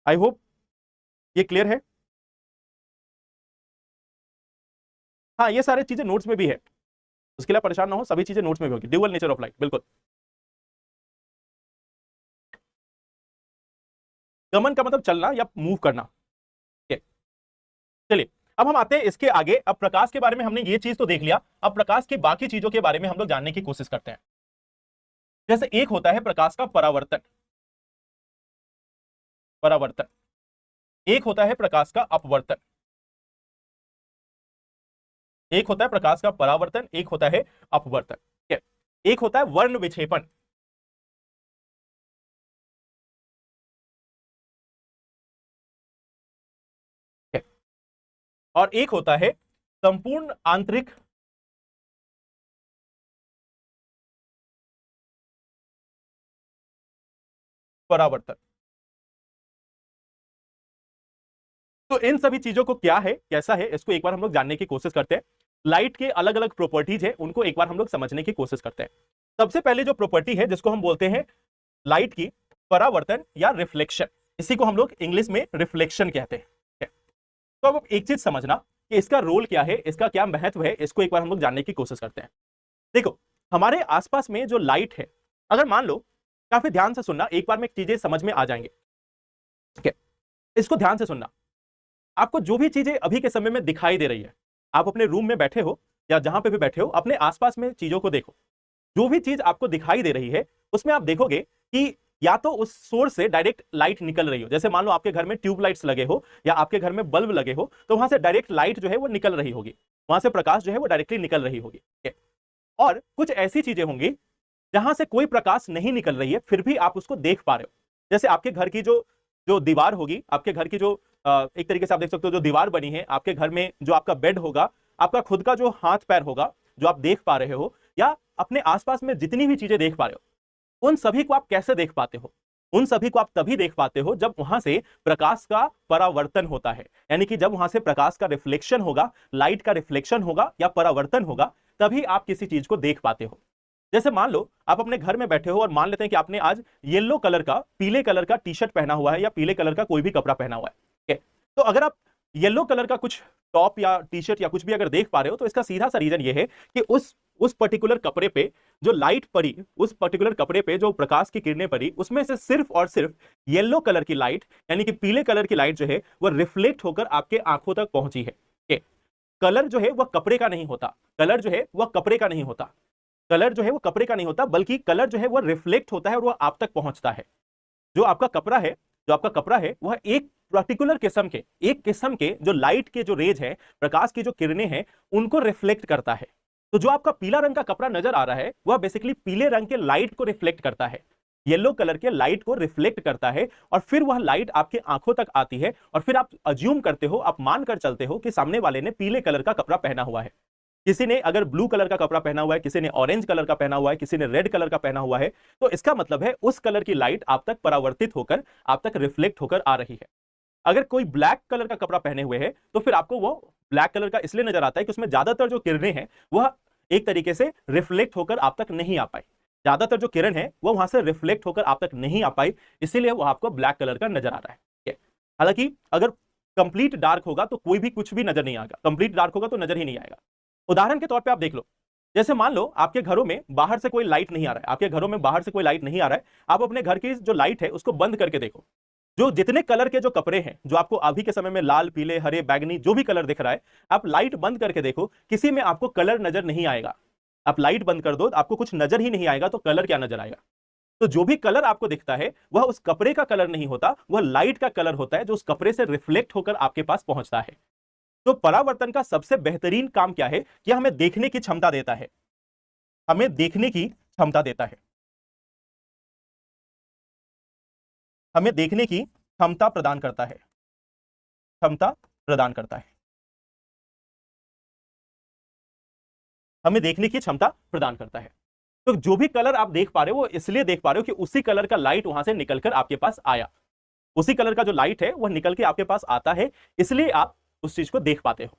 आई होप ये क्लियर है। हाँ, ये सारी चीजें नोट्स में भी है, उसके लिए परेशान ना हो, सभी चीजें नोट्स में भी होगी। ड्यूअल नेचर ऑफ लाइट, बिल्कुल। गमन का मतलब चलना या मूव करना। चलिए अब हम आते हैं इसके आगे। अब प्रकाश के बारे में हमने ये चीज तो देख लिया, अब प्रकाश की बाकी चीजों के बारे में हम लोग जानने की कोशिश करते हैं। जैसे एक होता है प्रकाश का परावर्तन, परावर्तन, एक होता है प्रकाश का अपवर्तन। एक होता है प्रकाश का परावर्तन, एक होता है अपवर्तन। ठीक है, एक होता है वर्ण विक्षेपण, और एक होता है संपूर्ण आंतरिक परावर्तन। तो इन सभी चीजों को क्या है, कैसा है, इसको एक बार हम लोग जानने की कोशिश करते हैं। लाइट के अलग अलग प्रॉपर्टीज है, उनको एक बार हम लोग समझने की कोशिश करते हैं। सबसे पहले जो प्रॉपर्टी है जिसको हम बोलते हैं लाइट की परावर्तन या रिफ्लेक्शन, इसी को हम लोग इंग्लिश में रिफ्लेक्शन कहते हैं। तो अब एक चीज समझना कि इसका रोल क्या है, इसका क्या महत्व है, इसको एक बार हम लोग जानने की कोशिश करते हैं। देखो, हमारे आसपास में जो लाइट है, अगर मान लो, काफी ध्यान से सुनना, एक बार में चीजें समझ में आ जाएंगे। ठीक है, इसको ध्यान से सुनना। आपको जो भी चीजें अभी के समय में दिखाई दे रही है, आप अपने रूम में बैठे हो या जहां पे भी बैठे हो, अपने आसपास में चीजों को देखो। जो भी चीज आपको दिखाई दे रही है उसमें आप देखोगे कि या तो उस सोर्स से डायरेक्ट लाइट निकल रही हो, जैसे मान लो आपके घर में ट्यूब लाइट्स लगे हो या आपके घर में बल्ब लगे हो, तो वहां से डायरेक्ट लाइट जो है वो निकल रही होगी, वहां से प्रकाश जो है वो डायरेक्टली निकल रही होगी। और कुछ ऐसी चीजें होंगी जहां से कोई प्रकाश नहीं निकल रही है, फिर भी आप उसको देख पा रहे हो। जैसे आपके घर की जो जो दीवार होगी, आपके घर की जो एक तरीके से आप देख सकते हो जो दीवार बनी है, आपके घर में जो आपका बेड होगा, आपका खुद का जो हाथ पैर होगा जो आप देख पा रहे हो, या अपने आसपास में जितनी भी चीजें देख पा रहे हो, उन सभी को आप कैसे देख पाते हो? उन सभी को आप तभी देख पाते हो जब वहां से प्रकाश का परावर्तन होता है, यानी कि जब वहां से प्रकाश का रिफ्लेक्शन होगा, लाइट का रिफ्लेक्शन होगा या परावर्तन होगा, तभी आप किसी चीज को देख पाते हो। जैसे मान लो आप अपने घर में बैठे हो और मान लेते हैं कि आपने आज येलो कलर का, पीले कलर का टी शर्ट पहना हुआ है या पीले कलर का कोई भी कपड़ा पहना हुआ है। ठीक है, तो अगर आप येलो कलर का कुछ टॉप या टी शर्ट या कुछ भी अगर देख पा रहे हो, तो इसका सीधा सा रीजन ये है कि उस पर्टिकुलर कपड़े पे जो लाइट पड़ी, उस पर्टिकुलर कपड़े पे जो प्रकाश की किरणें पड़ी, उसमें से सिर्फ और सिर्फ येलो कलर की लाइट, यानी कि पीले कलर की लाइट जो है वो रिफ्लेक्ट होकर आपके आंखों तक पहुंची है। कलर जो है वह कपड़े का नहीं होता, कलर जो है वह कपड़े का नहीं होता, कलर जो है वो कपड़े का नहीं होता, बल्कि कलर जो है वो रिफ्लेक्ट होता है और वह आप तक पहुंचता है। जो आपका कपड़ा है, जो आपका कपड़ा है, वह एक पर्टिकुलर किस्म के जो लाइट के जो रेज है, प्रकाश की जो किरणें हैं, उनको रिफ्लेक्ट करता है। तो जो आपका पीला रंग का कपड़ा नजर आ रहा है, वह बेसिकली पीले रंग के लाइट को रिफ्लेक्ट करता है, येलो कलर के लाइट को रिफ्लेक्ट करता है, और फिर वह लाइट आपके आंखों तक आती है, और फिर आप अज्यूम करते हो, आप मानकर चलते हो कि सामने वाले ने पीले कलर का कपड़ा पहना हुआ है। किसी ने अगर ब्लू कलर का कपड़ा पहना हुआ है, किसी ने ऑरेंज कलर का पहना हुआ है, किसी ने रेड कलर का पहना हुआ है, तो इसका मतलब है उस कलर की लाइट आप तक परावर्तित होकर, आप तक रिफ्लेक्ट होकर आ रही है। अगर कोई ब्लैक कलर का कपड़ा पहने हुए है, तो फिर आपको वो ब्लैक कलर का इसलिए नजर आता है कि उसमें ज्यादातर जो किरणें हैं वह एक तरीके से रिफ्लेक्ट होकर आप तक नहीं आ पाई, ज्यादातर जो किरण है वो वहां से रिफ्लेक्ट होकर आप तक नहीं आ पाई, इसीलिए वो आपको ब्लैक कलर का नजर आ रहा है। हालांकि अगर कंप्लीट डार्क होगा तो कोई भी कुछ भी नजर नहीं आएगा, कंप्लीट डार्क होगा तो नजर ही नहीं आएगा। उदाहरण के तौर पे आप देख लो, जैसे मान लो आपके घरों में बाहर से कोई लाइट नहीं आ रहा है, आपके घरों में बाहर से कोई लाइट नहीं आ रहा है, आप अपने घर की जो लाइट है उसको बंद करके देखो। जो जितने कलर के जो कपड़े हैं, जो आपको अभी के समय में लाल, पीले, हरे, बैगनी जो भी कलर दिख रहा है, आप लाइट बंद करके देखो, किसी में आपको कलर नजर नहीं आएगा। आप लाइट बंद कर दो, आपको कुछ नजर ही नहीं आएगा, तो कलर क्या नजर आएगा? तो जो भी कलर आपको दिखता है वह उस कपड़े का कलर नहीं होता, वह लाइट का कलर होता है जो उस कपड़े से रिफ्लेक्ट होकर आपके पास पहुंचता है। तो परावर्तन का सबसे बेहतरीन काम क्या है कि हमें देखने की क्षमता देता है, हमें देखने की क्षमता देता है, हमें देखने की क्षमता प्रदान करता है, क्षमता प्रदान करता है, हमें देखने की क्षमता प्रदान करता है। तो जो भी कलर आप देख पा रहे हो वो इसलिए देख पा रहे हो कि उसी कलर का लाइट वहां से निकलकर आपके पास आया, उसी कलर का जो लाइट है वह निकल के आपके पास आता है, इसलिए आप उस चीज को देख पाते हो।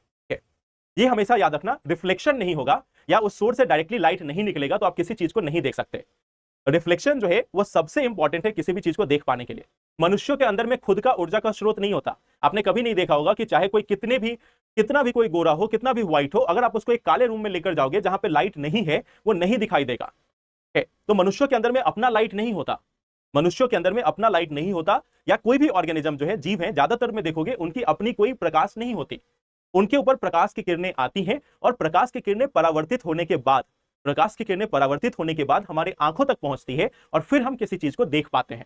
ये हमेशा याद रखना, रिफ्लेक्शन नहीं होगा या उस सोर्स से डायरेक्टली लाइट नहीं निकलेगा तो आप किसी चीज को नहीं देख सकते। रिफ्लेक्शन जो है वो सबसे इंपॉर्टेंट है किसी भी चीज को देख पाने के लिए। मनुष्यों के अंदर में खुद का ऊर्जा का स्रोत नहीं होता। आपने कभी नहीं देखा होगा कि चाहे कोई कितना भी कोई गोरा हो, कितना भी व्हाइट हो, अगर आप उसको एक काले रूम में लेकर जाओगे जहां पे लाइट नहीं है, वो नहीं दिखाई देगा। तो मनुष्यों के अंदर में अपना लाइट नहीं होता, मनुष्यों के अंदर में अपना लाइट नहीं होता, या कोई भी ऑर्गेनिज्म जो है, जीव है, ज्यादातर में देखोगे उनकी अपनी कोई प्रकाश नहीं होती। उनके ऊपर प्रकाश की किरणें आती हैं, और प्रकाश की किरणें परावर्तित होने के बाद, प्रकाश की किरणें परावर्तित होने के बाद हमारे आंखों तक पहुंचती है, और फिर हम किसी चीज को देख पाते हैं।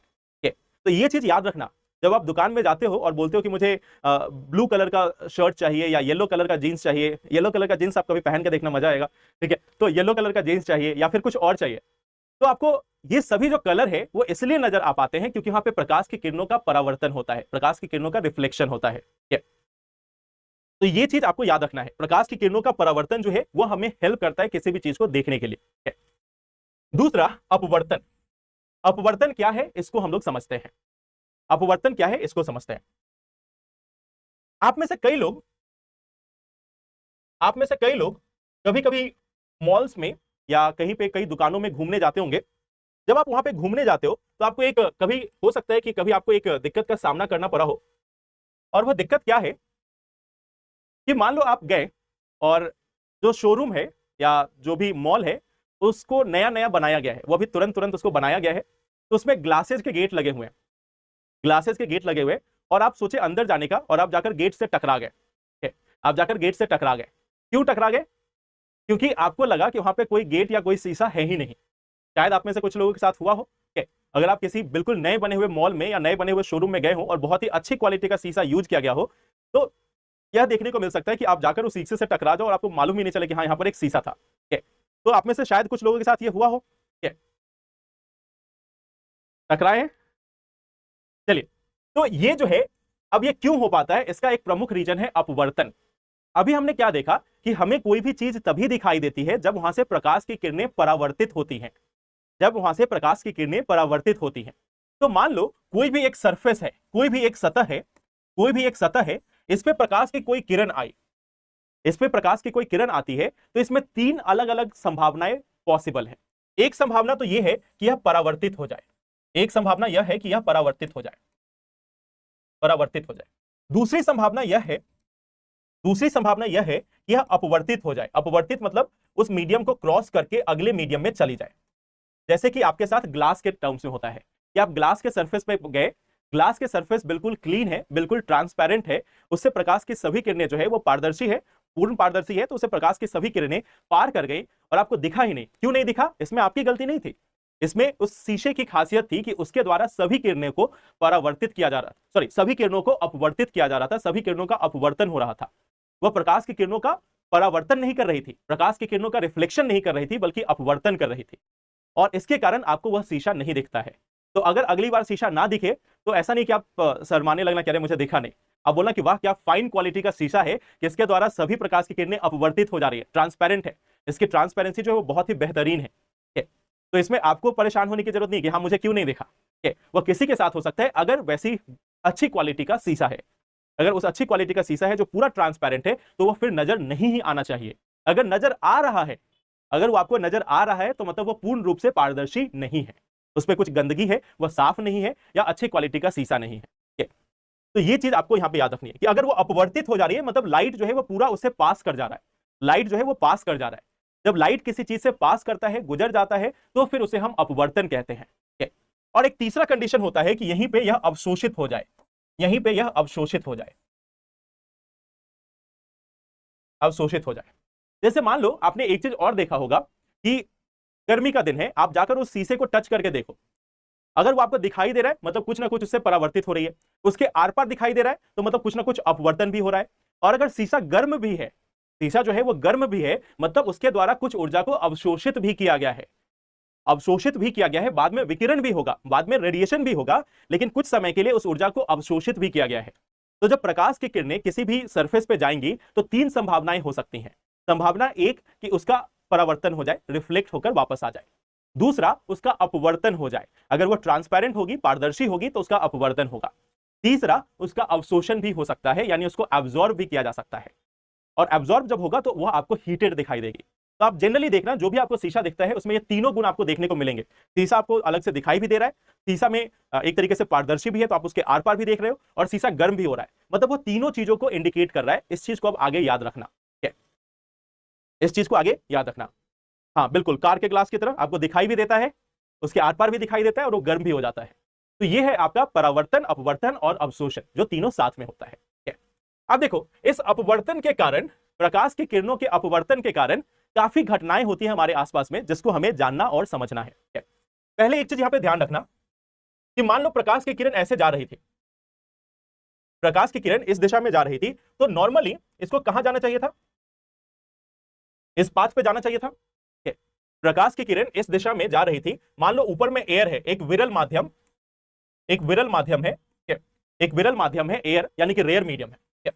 तो ये चीज याद रखना जब आप दुकान में जाते हो और बोलते हो कि मुझे ब्लू कलर का शर्ट चाहिए या येलो कलर का जीन्स चाहिए, येलो कलर का जीन्स आप कभी पहन के देखना, मजा आएगा, ठीक है, तो येलो कलर का जीन्स चाहिए या फिर कुछ और चाहिए, तो आपको ये सभी जो कलर है वो इसलिए नजर आ पाते हैं क्योंकि वहां पे प्रकाश की किरणों का परावर्तन होता है, प्रकाश की किरणों का रिफ्लेक्शन होता है, ठीक है। तो ये चीज आपको याद रखना है, प्रकाश की किरणों का परावर्तन जो है वो हमें हेल्प करता है किसी भी चीज को देखने के लिए, ठीक है। दूसरा, अपवर्तन। अपवर्तन क्या है इसको हम लोग समझते हैं। अपवर्तन क्या है इसको समझते हैं। आप में से कई लोग कभी कभी मॉल्स में या कहीं पे कई दुकानों में घूमने जाते होंगे। जब आप वहां पे घूमने जाते हो तो आपको एक कभी हो सकता है कि कभी आपको एक दिक्कत का सामना करना पड़ा हो, और वह दिक्कत क्या है कि मान लो आप गए और जो शोरूम है या जो भी मॉल है उसको नया नया बनाया गया है, वो अभी तुरंत तुरंत उसको बनाया गया है, तो उसमें ग्लासेस के गेट लगे हुए हैं, ग्लासेस के गेट लगे हुए, और आप सोचे अंदर जाने का और आप जाकर गेट से टकरा गए, आप जाकर गेट से टकरा गए। क्यों टकरा गए? क्योंकि आपको लगा कि वहां पे कोई गेट या कोई शीशा है ही नहीं। शायद आप में से कुछ लोगों के साथ हुआ हो। अगर आप किसी बिल्कुल नए बने हुए मॉल में या नए बने हुए शोरूम में गए हो और बहुत ही अच्छी क्वालिटी का शीशा यूज किया गया हो, तो यह देखने को मिल सकता है कि आप जाकर उस शीशे से टकरा जाओ और आपको मालूम ही नहीं चले कि हाँ यहाँ पर एक शीशा था। तो आप में से शायद कुछ लोगों के साथ ये हुआ हो, टकराए। चलिए, तो ये जो है, अब ये क्यों हो पाता है, इसका एक प्रमुख रीजन है अपवर्तन। अभी हमने क्या देखा कि हमें कोई भी चीज तभी दिखाई देती है जब वहां से प्रकाश की किरणें परावर्तित होती हैं, जब वहां से प्रकाश की किरणें परावर्तित होती हैं। तो मान लो कोई भी एक सरफेस है, कोई भी एक सतह है, कोई भी एक सतह है, इस पे प्रकाश की कोई किरण आई, इस पे प्रकाश की कोई किरण आती है, तो इसमें तीन अलग अलग संभावनाएं पॉसिबल है। एक संभावना तो यह है कि यह परावर्तित हो जाए, एक संभावना यह है कि यह परावर्तित हो जाए, परावर्तित हो जाए। दूसरी संभावना यह है, दूसरी संभावना यह है कि यह अपवर्तित हो जाए। अपवर्तित मतलब उस मीडियम को क्रॉस करके अगले मीडियम में चली जाए। जैसे कि आपके साथ ग्लास के टर्म्स में होता है कि आप ग्लास के सरफेस पे गए, ग्लास के सरफेस बिल्कुल क्लीन है, बिल्कुल ट्रांसपेरेंट है, उससे प्रकाश की सभी किरणें जो है वो पारदर्शी है, पूर्ण पारदर्शी है, तो उससे प्रकाश की सभी किरणें पार कर गई और आपको दिखा ही नहीं। क्यों नहीं दिखा? इसमें आपकी गलती नहीं थी, इसमें उस शीशे की खासियत थी कि उसके द्वारा सभी किरणों को परावर्तित किया जा रहा था, सॉरी सभी किरणों को अपवर्तित किया जा रहा था, सभी किरणों का अपवर्तन हो रहा था। वह प्रकाश की किरणों का परावर्तन नहीं कर रही थी, प्रकाश की किरणों का रिफ्लेक्शन नहीं कर रही थी, बल्कि अपवर्तन कर रही थी, और इसके कारण आपको वह शीशा नहीं दिखता है। तो अगर अगली बार शीशा ना दिखे तो ऐसा नहीं कि आप शर्माने लगना, कह रहे मुझे दिखा नहीं, आप बोलना कि वाह क्या फाइन क्वालिटी का शीशा है कि इसके द्वारा सभी प्रकाश की किरणें अपवर्तित हो जा रही है, ट्रांसपेरेंट है, इसकी ट्रांसपेरेंसी जो है वो बहुत ही बेहतरीन है। तो इसमें आपको परेशान होने की जरूरत नहीं कि हाँ मुझे क्यों नहीं दिखा। वह किसी के साथ हो सकता है अगर वैसी अच्छी क्वालिटी का शीशा है, अगर उस अच्छी क्वालिटी का शीशा है जो पूरा ट्रांसपेरेंट है, तो वह फिर नजर नहीं ही आना चाहिए। अगर नजर आ रहा है, अगर वो आपको नजर आ रहा है तो मतलब वो पूर्ण रूप से पारदर्शी नहीं है, उसमें कुछ गंदगी है, वह साफ नहीं है, या अच्छी क्वालिटी का शीशा नहीं है। तो ये चीज आपको यहां पे याद रखनी है कि अगर वो अपवर्तित हो जा रही है, मतलब लाइट जो है वो पूरा उससे पास कर जा रहा है, लाइट जो है वो पास कर जा रहा है। जब लाइट किसी चीज से पास करता है, गुजर जाता है, तो फिर उसे हम अपवर्तन कहते हैं। और एक तीसरा कंडीशन होता है कि यहीं पे यह अवशोषित हो जाए, यहीं पे यह अवशोषित हो जाए, अवशोषित हो जाए। जैसे मान लो आपने एक चीज और देखा होगा कि गर्मी का दिन है, आप जाकर उस शीशे को टच करके देखो, अगर वो आपको दिखाई दे रहा है मतलब कुछ ना कुछ उससे परावर्तित हो रही है, उसके आर पार दिखाई दे रहा है तो मतलब कुछ ना कुछ अपवर्तन भी हो रहा है। और अगर शीशा गर्म भी है, शीशा जो है वो गर्म भी है, मतलब उसके द्वारा कुछ ऊर्जा को अवशोषित भी किया गया है, अवशोषित भी किया गया है, बाद में विकिरण भी होगा, बाद में रेडिएशन भी होगा, लेकिन कुछ समय के लिए उस ऊर्जा को अवशोषित भी किया गया है। तो जब प्रकाश की किरणें किसी भी सरफेस पे जाएंगी तो तीन संभावनाएं हो सकती हैं। संभावना एक कि उसका परावर्तन हो जाए, रिफ्लेक्ट होकर वापस आ जाए। दूसरा, उसका अपवर्तन हो जाए, अगर वो ट्रांसपेरेंट होगी, पारदर्शी होगी तो उसका अपवर्तन होगा। तीसरा, उसका अवशोषण भी हो सकता है, यानी उसको एब्जॉर्ब भी किया जा सकता है, और एब्जॉर्ब जब होगा तो वह आपको हीटेड दिखाई देगी। तो आप जनरली देखना जो भी आपको शीशा दिखता है उसमें ये तीनों गुण आपको देखने को मिलेंगे। शीशा आपको अलग से दिखाई भी दे रहा है, शीशा में एक तरीके से पारदर्शी भी है तो आप उसके आर पार भी देख रहे हो, और शीशा गर्म भी हो रहा है, मतलब वो तीनों चीजों को इंडिकेट कर रहा है। इस चीज को आप आगे याद रखना, इस चीज को आगे याद रखना। हाँ बिल्कुल, कार के ग्लास की तरह आपको दिखाई भी देता है, उसके आर पार भी दिखाई देता है, और वो गर्म भी हो जाता है। तो ये है आपका परावर्तन, अपवर्तन और अवशोषण, जो तीनों साथ में होता है। अब देखो, इस अपवर्तन के कारण, प्रकाश की किरणों के अपवर्तन के कारण काफी घटनाएं होती हैं हमारे आसपास में, जिसको हमें जानना और समझना है। पहले एक चीज यहां पे ध्यान रखना कि मान लो प्रकाश की किरण ऐसे जा रही थी, प्रकाश की किरण इस दिशा में जा रही थी, तो नॉर्मली इसको कहां जाना चाहिए था? इस पाथ पे जाना चाहिए था। प्रकाश की किरण इस दिशा में जा रही थी, मान लो ऊपर में एयर है, एक विरल माध्यम, एक विरल माध्यम है, एक विरल माध्यम है एयर यानी कि रेयर मीडियम है,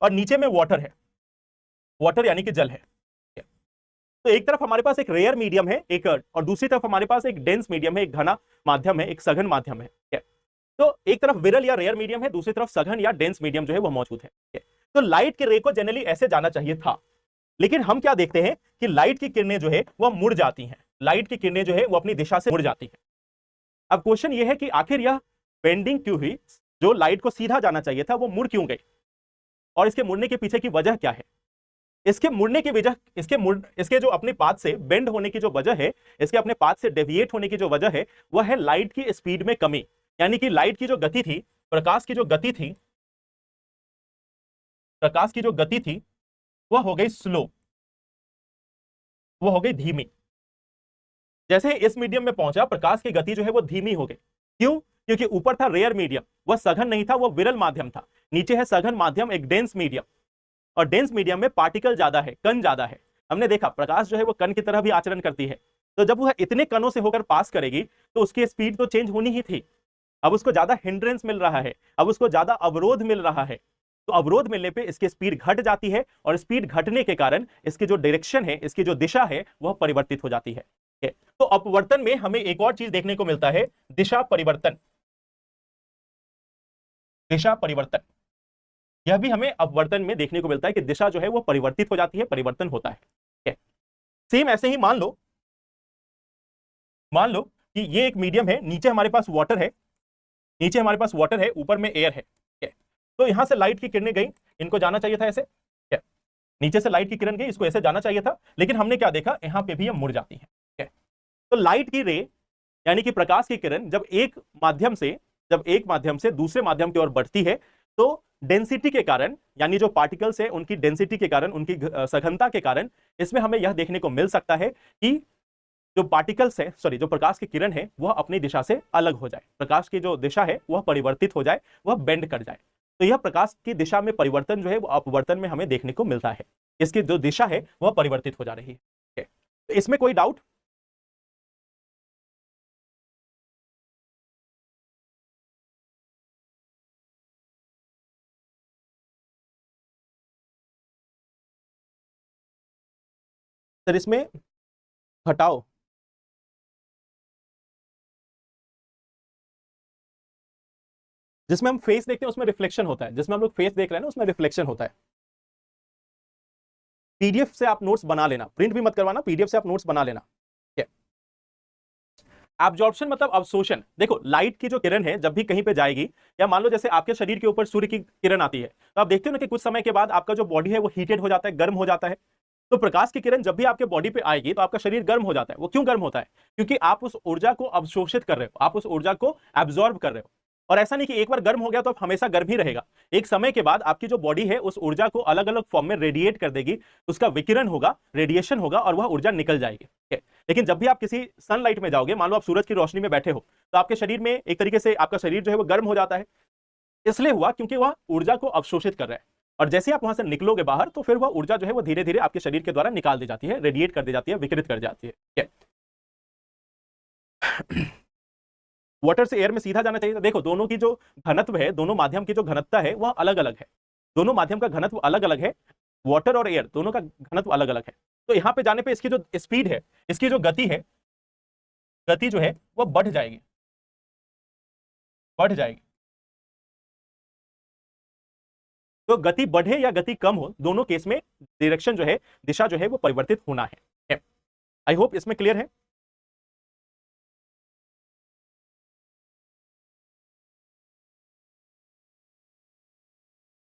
और नीचे में वाटर है, वाटर यानी कि जल है। तो एक तरफ हमारे पास एक रेयर मीडियम है एक, और दूसरी तरफ हमारे पास एक डेंस मीडियम है, एक घना माध्यम है, एक सघन माध्यम है। तो एक तरफ विरल या रेयर मीडियम है, दूसरी तरफ सघन या डेंस मीडियम जो है वो मौजूद है। तो लाइट के रे को जनरली ऐसे जाना चाहिए था, लेकिन हम क्या देखते हैं कि लाइट की किरणें जो है वह मुड़ जाती हैं, लाइट की किरणें जो है वो अपनी दिशा से मुड़ जाती हैं। अब क्वेश्चन ये है कि आखिर यह बेंडिंग क्यों हुई? जो लाइट को सीधा जाना चाहिए था वो मुड़ क्यों गई, और इसके मुड़ने के पीछे की वजह क्या है? इसके मुड़ने की वजह, इसके जो अपने पाथ से बेंड होने की जो वजह है, इसके अपने पाथ से डेविएट होने की जो वजह है, वह है लाइट की स्पीड में कमी। यानी कि लाइट की जो गति थी, प्रकाश की जो गति थी, प्रकाश की जो गति थी वह हो गई स्लो, वो हो गई धीमी। जैसे इस मीडियम में पहुंचा, प्रकाश की गति जो है वो धीमी हो गई। क्यों? क्योंकि ऊपर था रेयर मीडियम, वह सघन नहीं था, वह विरल माध्यम था। नीचे है सघन माध्यम, एक डेंस मीडियम, और डेंस मीडियम में पार्टिकल ज्यादा है, कण ज्यादा है। हमने देखा प्रकाश जो है वो कण की तरह भी आचरण करती है, तो जब वह इतने कणों से होकर पास करेगी तो उसकी स्पीड तो चेंज होनी ही थी। अब उसको ज्यादा हिंड्रेंस मिल रहा है, अब उसको ज्यादा अवरोध मिल रहा है, तो अवरोध मिलने पे इसकी स्पीड घट जाती है, और स्पीड घटने के कारण इसकी जो डायरेक्शन है, इसकी जो दिशा है वह परिवर्तित हो जाती है। तो अपवर्तन में हमें एक और चीज देखने को मिलता है, दिशा परिवर्तन। दिशा परिवर्तन यह भी हमें अपवर्तन में देखने को मिलता है कि दिशा जो है वो परिवर्तित हो जाती है, परिवर्तन होता है। सेम ऐसे ही मान लो कि ये एक मीडियम है, नीचे हमारे पास वाटर है, नीचे हमारे पास वाटर है, ऊपर में एयर है। तो यहां से लाइट की किरणें गई, इनको जाना चाहिए था ऐसे, नीचे से लाइट की किरण गई, इसको ऐसे जाना चाहिए था, लेकिन हमने क्या देखा, यहां पे भी ये मुड़ जाती है। तो लाइट की रे यानी कि प्रकाश की किरण जब एक माध्यम से दूसरे माध्यम की ओर बढ़ती है, तो डेंसिटी के कारण, यानी जो पार्टिकल्स है उनकी डेंसिटी के कारण, उनकी सघनता के कारण, इसमें हमें यह देखने को मिल सकता है कि जो पार्टिकल्स है, जो प्रकाश की किरण है वह अपनी दिशा से अलग हो जाए, प्रकाश की जो दिशा है वह परिवर्तित हो जाए, वह बेंड कर जाए। तो यह प्रकाश की दिशा में परिवर्तन जो है वो अपवर्तन में हमें देखने को मिलता है, इसकी जो दिशा है वह परिवर्तित हो जा रही है। तो इसमें कोई डाउट? सर इसमें घटाओ, जिसमें हम फेस देखते हैं उसमें रिफ्लेक्शन होता है, जिसमें हम लोग फेस देख रहे हैं ना उसमें रिफ्लेक्शन होता है। पीडीएफ से आप नोट्स बना लेना, प्रिंट भी मत करवाना, पीडीएफ से आप नोट्स बना लेना। एब्जॉर्प्शन मतलब अवशोषण। देखो लाइट की जो किरण है जब भी कहीं पे जाएगी, या मान लो जैसे आपके शरीर के ऊपर सूर्य की किरण आती है, तो आप देखते हो ना कि कुछ समय के बाद आपका जो बॉडी है वो हीटेड हो जाता है, गर्म हो जाता है। तो प्रकाश की किरण जब भी आपके बॉडी पे आएगी तो आपका शरीर गर्म हो जाता है। वो क्यों गर्म होता है? क्योंकि आप उस ऊर्जा को अवशोषित कर रहे हो, आप उस ऊर्जा को एब्जॉर्ब कर रहे हो। और ऐसा नहीं कि एक बार गर्म हो गया तो हमेशा गर्म ही रहेगा, एक समय के बाद आपकी जो बॉडी है उस ऊर्जा को अलग अलग फॉर्म में रेडिएट कर देगी, उसका विकिरण होगा, रेडिएशन होगा, और वह ऊर्जा निकल जाएगी। लेकिन जब भी आप किसी सनलाइट में जाओगे, मान लो आप सूरज की रोशनी में बैठे हो, तो आपके शरीर में एक तरीके से आपका शरीर जो है वो गर्म हो जाता है। इसलिए हुआ क्योंकि वह ऊर्जा को अवशोषित कर रहा है, और जैसे आप वहां से निकलोगे बाहर तो फिर वह ऊर्जा जो है वो धीरे धीरे आपके शरीर के द्वारा निकाल दी जाती है, रेडिएट कर दी जाती है, विकिरित कर जाती है। वाटर से एयर में सीधा जाना चाहिए। देखो दोनों की जो घनत्व है, दोनों माध्यम की जो घनत्व है वह अलग अलग है, दोनों माध्यम का घनत्व अलग अलग है, वाटर और एयर दोनों का घनत्व अलग अलग है। तो यहां पे जाने पे इसकी जो स्पीड है, इसकी जो गति है, गति जो है वह बढ़ जाएगी, बढ़ जाएगी। तो गति बढ़े या गति कम हो, दोनों केस में डायरेक्शन जो है, दिशा जो है वो परिवर्तित होना है। आई होप इसमें क्लियर है।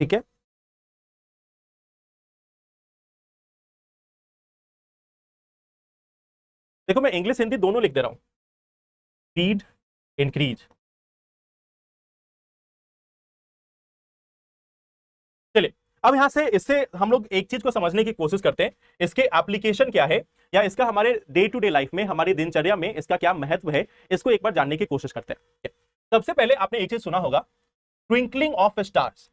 ठीक है, देखो मैं इंग्लिश हिंदी दोनों लिख दे रहा हूं, स्पीड इंक्रीज। चलिए अब यहां से इससे हम लोग एक चीज को समझने की कोशिश करते हैं, इसके एप्लीकेशन क्या है, या इसका हमारे डे टू डे लाइफ में, हमारी दिनचर्या में इसका क्या महत्व है, इसको एक बार जानने की कोशिश करते हैं। सबसे पहले आपने एक चीज सुना होगा twinkling of stars,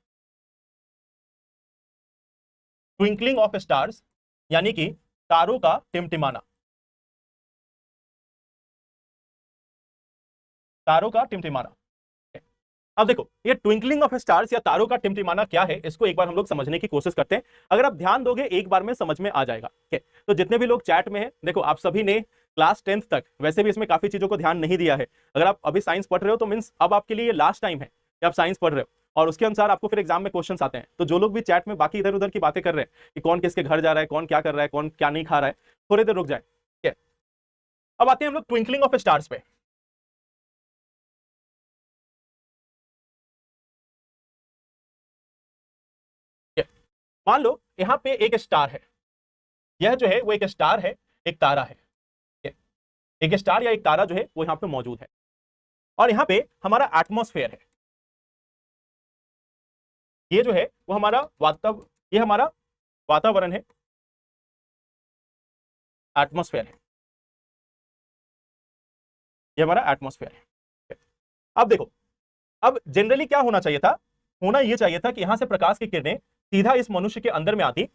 twinkling of stars यानी कि तारों का टिमटिमाना, तारों का टिमटिमाना। अब देखो ये ट्विंकलिंग ऑफ स्टार्स या तारों का टिमटिमाना क्या है, इसको एक बार हम लोग समझने की कोशिश करते हैं। अगर आप ध्यान दोगे एक बार में समझ में आ जाएगा। तो जितने भी लोग चैट में हैं, देखो आप सभी ने क्लास 10th तक वैसे भी इसमें काफी चीजों को ध्यान नहीं दिया है। अगर आप अभी साइंस पढ़ रहे हो तो मीन्स अब आपके लिए लास्ट टाइम है कि आप साइंस पढ़ रहे हो और उसके अनुसार आपको फिर एग्जाम में क्वेश्चंस आते हैं। तो जो लोग भी चैट में बाकी इधर उधर की बातें कर रहे हैं कि कौन किसके घर जा रहा है, कौन क्या कर रहा है, कौन क्या नहीं खा रहा है, थोड़ी देर रुक जाए। ठीक है, अब आते हैं हम लोग ट्विंकलिंग ऑफ स्टार्स पे। मान लो यहां पे एक स्टार है, यह जो है वो एक स्टार है, एक तारा है। एक स्टार या एक तारा जो है वो यहां पे मौजूद है और यहां पे हमारा एटमॉस्फेयर है। ये जो है वो हमारा ये हमारा वातावरण है, एटमॉस्फेयर है, ये हमारा एटमॉस्फेयर है। अब देखो, अब जनरली क्या होना चाहिए था, होना यह चाहिए था कि यहां से प्रकाश की किरणें सीधा इस मनुष्य के अंदर में आती,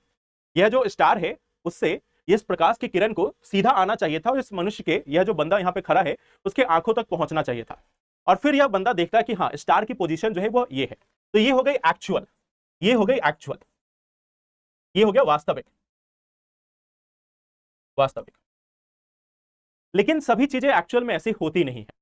यह जो स्टार है उससे इस प्रकाश की किरण को सीधा आना चाहिए था और इस मनुष्य के, यह जो बंदा यहां पे खड़ा है उसके आंखों तक पहुंचना चाहिए था। और फिर यह बंदा देखता है कि हाँ स्टार की पोजीशन जो है वो ये है। तो ये हो गई एक्चुअल, ये हो गई एक्चुअल, ये हो गया वास्तविक, वास्तविक। लेकिन सभी चीजें एक्चुअल में ऐसी होती नहीं है।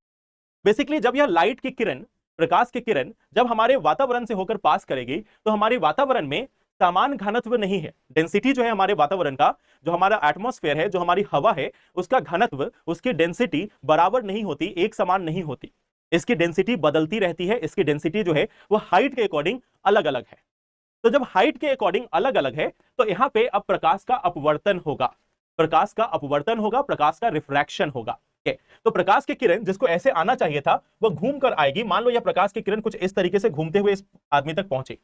बेसिकली जब यह लाइट की किरण, प्रकाश की किरण जब हमारे वातावरण से होकर पास करेगी तो हमारे वातावरण में समान घनत्व नहीं है। डेंसिटी जो है हमारे वातावरण का, जो हमारा एटमॉस्फेयर है, जो हमारी हवा है, उसका घनत्व, उसकी डेंसिटी बराबर नहीं होती, एक समान नहीं होती। इसकी डेंसिटी बदलती रहती है। इसकी डेंसिटी जो है वो हाइट के अकॉर्डिंग अलग अलग है। तो जब हाइट के अकॉर्डिंग अलग अलग है तो यहां पे अब प्रकाश का अपवर्तन होगा, प्रकाश का अपवर्तन होगा, प्रकाश का रिफ्रैक्शन होगा। तो प्रकाश की किरण जिसको ऐसे आना चाहिए था वो घूम कर आएगी। मान लो यह प्रकाश की किरण कुछ इस तरीके से घूमते हुए इस आदमी तक पहुंची,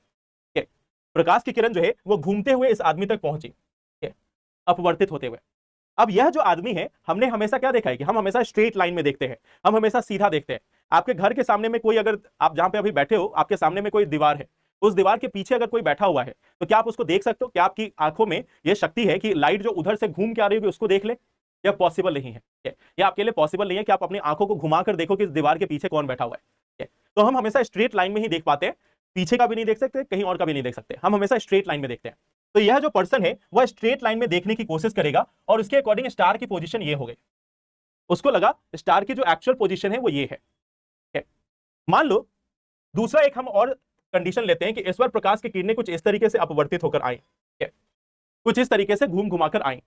प्रकाश की किरण जो है वो घूमते हुए इस आदमी तक पहुंची, अपवर्तित होते हुए। अब यह जो आदमी है, हमने हमेशा क्या देखा है कि हम हमेशा स्ट्रेट लाइन में देखते हैं, हम हमेशा सीधा देखते हैं। आपके घर के सामने में कोई, अगर आप जहां पे अभी बैठे हो आपके सामने में कोई दीवार है, उस दीवार के पीछे अगर कोई बैठा हुआ है तो क्या आप उसको देख सकते हो? क्या आपकी आंखों में यह शक्ति है कि लाइट जो उधर से घूम के आ रही होगी उसको देख ले? यह पॉसिबल नहीं है। यह आपके लिए पॉसिबल नहीं है कि आप अपनी आंखों को घुमाकर देखो कि इस दीवार के पीछे कौन बैठा हुआ है। तो हम हमेशा स्ट्रेट लाइन में ही देख पाते हैं, पीछे का भी नहीं देख सकते, कहीं और का भी नहीं देख सकते, हम हमेशा स्ट्रेट लाइन में देखते हैं। तो यह जो पर्सन है वह स्ट्रेट लाइन में देखने की कोशिश करेगा और उसके अकॉर्डिंग स्टार की पोजीशन ये हो गई। उसको लगा स्टार की जो एक्चुअल पोजीशन है वो ये है। मान लो दूसरा एक हम और कंडीशन लेते हैं कि इस बार प्रकाश की किरणें कुछ इस तरीके से अपवर्तित होकर आई, कुछ इस तरीके से घूम घुमाकर आई।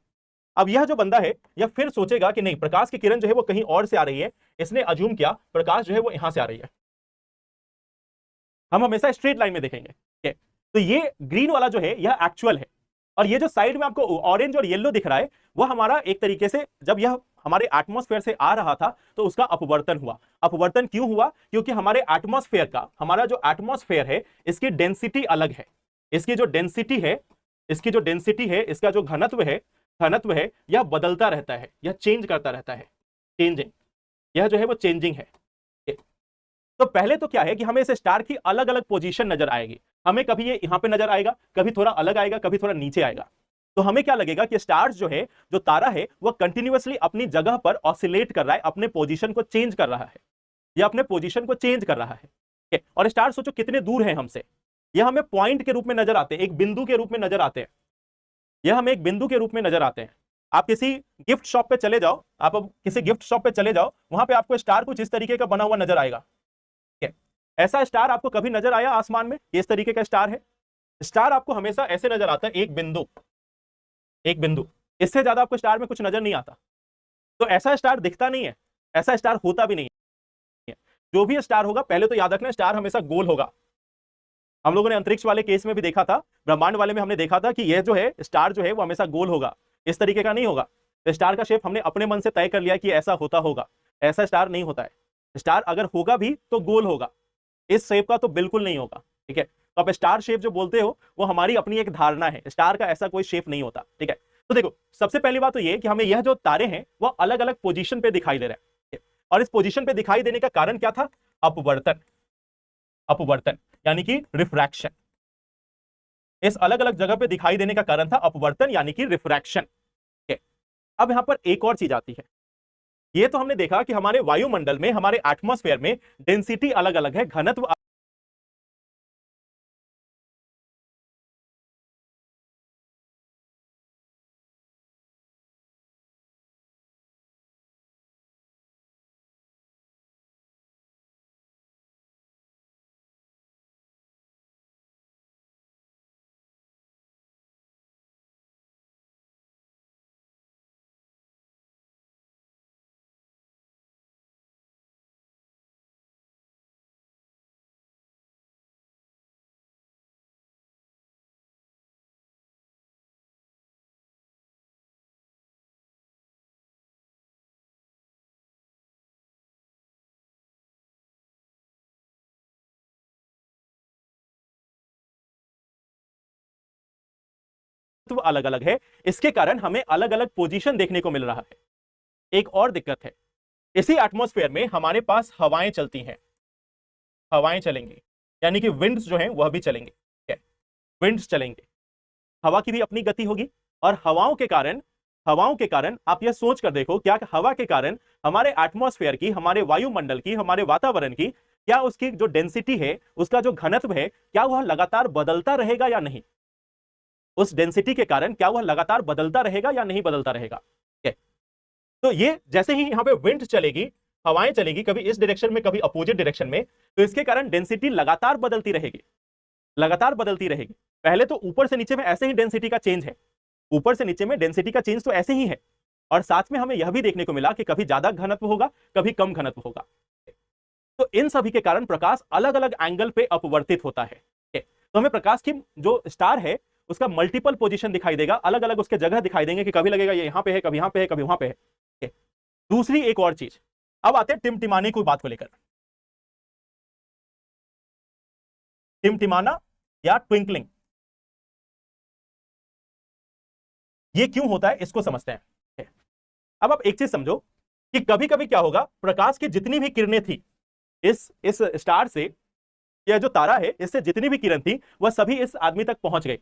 अब यह जो बंदा है यह फिर सोचेगा कि नहीं, प्रकाश की किरण जो है वो कहीं और से आ रही है। इसने अज्यूम किया प्रकाश जो है वो यहां से आ रही है। हम हमेशा स्ट्रेट लाइन में देखेंगे। तो ये ग्रीन वाला जो है यह एक्चुअल है और ये जो साइड में आपको ऑरेंज और येलो दिख रहा है वह हमारा एक तरीके से, जब यह हमारे एटमॉस्फेयर से आ रहा था तो उसका अपवर्तन हुआ। अपवर्तन क्यों हुआ? क्योंकि हमारे एटमॉस्फेयर का, हमारा जो एटमॉस्फेयर है इसकी डेंसिटी अलग है। इसकी जो डेंसिटी है, इसकी जो डेंसिटी है, इसका जो घनत्व है यह बदलता रहता है, यह चेंज करता रहता है, चेंजिंग, यह जो है वो चेंजिंग है। तो पहले तो क्या है कि हमें इस स्टार की अलग अलग पोजीशन नजर आएगी। हमें कभी ये यहां पे नजर आएगा, कभी थोड़ा अलग आएगा, कभी थोड़ा नीचे आएगा। तो हमें क्या लगेगा कि स्टार्स जो है, जो तारा है, वह कंटिन्यूअसली अपनी जगह पर ऑसिलेट कर रहा है, अपने पोजीशन को चेंज कर रहा है, यह अपने पोजीशन को चेंज कर रहा है। और स्टार सोचो कितने दूर है हमसे, यह हमें पॉइंट के रूप में नजर आते हैं, एक बिंदु के रूप में नजर आते हैं, यह हमें एक बिंदु के रूप में नजर आते हैं। आप किसी गिफ्ट शॉप पे चले जाओ, आप अब किसी गिफ्ट शॉप पे चले जाओ, वहां पे आपको स्टार कुछ इस तरीके का बना हुआ नजर आएगा। ऐसा स्टार आपको कभी नजर आया आसमान में? इस तरीके का स्टार है। स्टार आपको हमेशा ऐसे नजर आता है, एक बिंदु, एक बिंदु, इससे ज्यादा आपको स्टार में कुछ नजर नहीं आता। तो ऐसा स्टार दिखता नहीं है, ऐसा स्टार होता भी नहीं है। जो भी स्टार होगा, पहले तो याद रखना स्टार हमेशा गोल होगा। हम लोगों ने अंतरिक्ष वाले केस में भी देखा था, ब्रह्मांड वाले में हमने देखा था कि यह जो है स्टार जो है वो हमेशा गोल होगा, इस तरीके का नहीं होगा। तो स्टार का शेप हमने अपने मन से तय कर लिया कि ऐसा होता होगा, ऐसा स्टार नहीं होता है। स्टार अगर होगा भी तो गोल होगा, इस शेप का तो बिल्कुल नहीं होगा। ठीक है, तो आप स्टार शेप जो बोलते हो वो हमारी अपनी एक धारणा है, स्टार का ऐसा कोई शेप नहीं होता। ठीक है, तो देखो सबसे पहली बात तो ये कि हमें यह जो तारे हैं वो अलग अलग पोजीशन पे दिखाई दे रहे हैं। और इस पोजीशन पे दिखाई देने का कारण क्या था? अपवर्तन। अपवर्तन यानी कि रिफ्रैक्शन। इस अलग अलग जगह पे दिखाई देने का कारण था अपवर्तन यानी कि रिफ्रैक्शन। अब यहां पर एक और चीज आती है। ये तो हमने देखा कि हमारे वायुमंडल में, हमारे एटमॉस्फेयर में डेंसिटी अलग अलग है, घनत्व अलग अलग है। इसके कारण हमें अलग अलग पोजीशन देखने को मिल रहा है। एक और दिक्कत है, इसी एटमॉस्फेयर में हमारे पास हवाएं चलती हैं, हवाएं चलेंगी, यानी कि विंड्स जो हैं वह भी चलेंगे। विंड्स चलेंगे, हवा की भी अपनी गति होगी, और हवाओं के कारण आप यह सोच कर देखो, क्या हवा के कारण हमारे एटमॉस्फेयर की, हमारे वायुमंडल की, हमारे वातावरण की, क्या उसकी जो डेंसिटी है, उसका जो घनत्व है, क्या वह लगातार बदलता रहेगा या नहीं? उस डेंसिटी के कारण क्या वह लगातार बदलता रहेगा या नहीं बदलता रहेगा? तो ये जैसे ही यहां पे विंड चलेगी, हवाएं चलेगी, कभी इस डायरेक्शन में कभी अपोजिट डायरेक्शन में, तो इसके कारण डेंसिटी लगातार बदलती रहेगी, लगातार बदलती रहेगी। पहले तो ऊपर से नीचे में ऐसे ही डेंसिटी का चेंज है, ऊपर से नीचे में डेंसिटी का चेंज तो ऐसे ही है, और साथ में हमें यह भी देखने को मिला कि कभी ज्यादा घनत्व होगा, कभी कम घनत्व होगा। तो इन सभी के कारण प्रकाश अलग अलग एंगल पे अपवर्तित होता है। तो हमें प्रकाश की जो स्टार है उसका मल्टीपल पोजीशन दिखाई देगा, अलग अलग उसके जगह दिखाई देंगे, कि कभी लगेगा ये यहां पे है, कभी यहां पे है, कभी वहां पे है। दूसरी एक और चीज, अब आते हैं टिमटिमाने की बात को लेकर। टिमटिमाना या ट्विंकलिंग, ये क्यों होता है इसको समझते हैं। अब आप एक चीज समझो कि कभी कभी क्या होगा, प्रकाश की जितनी भी किरणें थी इस स्टार से, यह जो तारा है इससे जितनी भी किरण थी वह सभी इस आदमी तक पहुंच गई।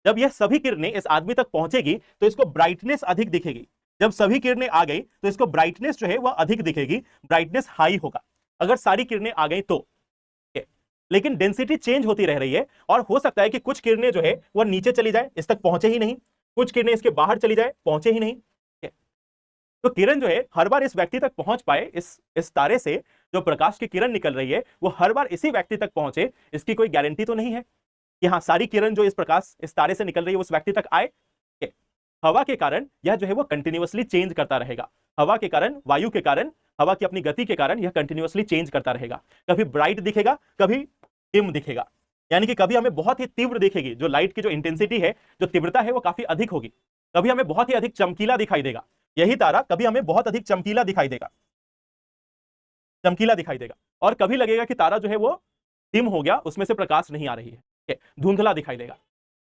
जब यह सभी किरणें इस आदमी तक पहुंचेगी तो इसको ब्राइटनेस अधिक दिखेगी। जब सभी किरणें आ गई तो इसको ब्राइटनेस जो है वह अधिक दिखेगी, ब्राइटनेस हाई होगा अगर सारी किरणें आ गई तो। लेकिन डेंसिटी चेंज होती रह रही है, और हो सकता है कि कुछ किरणें जो है वह नीचे चली जाए, इस तक पहुंचे ही नहीं, कुछ किरणें इसके बाहर चली जाए, पहुंचे ही नहीं। तो किरण जो है हर बार इस व्यक्ति तक पहुंच पाए, इस तारे से जो प्रकाश की किरण निकल रही है वो हर बार इसी व्यक्ति तक पहुंचे, इसकी कोई गारंटी तो नहीं है कि हाँ सारी किरण जो इस तारे से निकल रही है उस व्यक्ति तक आए। हवा के कारण यह जो है वो कंटिन्यूअसली चेंज करता रहेगा। हवा के कारण, वायु के कारण, हवा की अपनी गति के कारण यह कंटिन्यूअसली चेंज करता रहेगा। कभी ब्राइट दिखेगा, कभी डिम दिखेगा, यानी कि कभी हमें बहुत ही तीव्र दिखेगी, जो लाइट की जो इंटेंसिटी है, जो तीव्रता है वो काफी अधिक होगी, कभी हमें बहुत ही अधिक चमकीला दिखाई देगा। यही तारा कभी हमें बहुत अधिक चमकीला दिखाई देगा, चमकीला दिखाई देगा, और कभी लगेगा कि तारा जो है वो डिम हो गया, उसमें से प्रकाश नहीं आ रही है, धुंधला दिखाई देगा।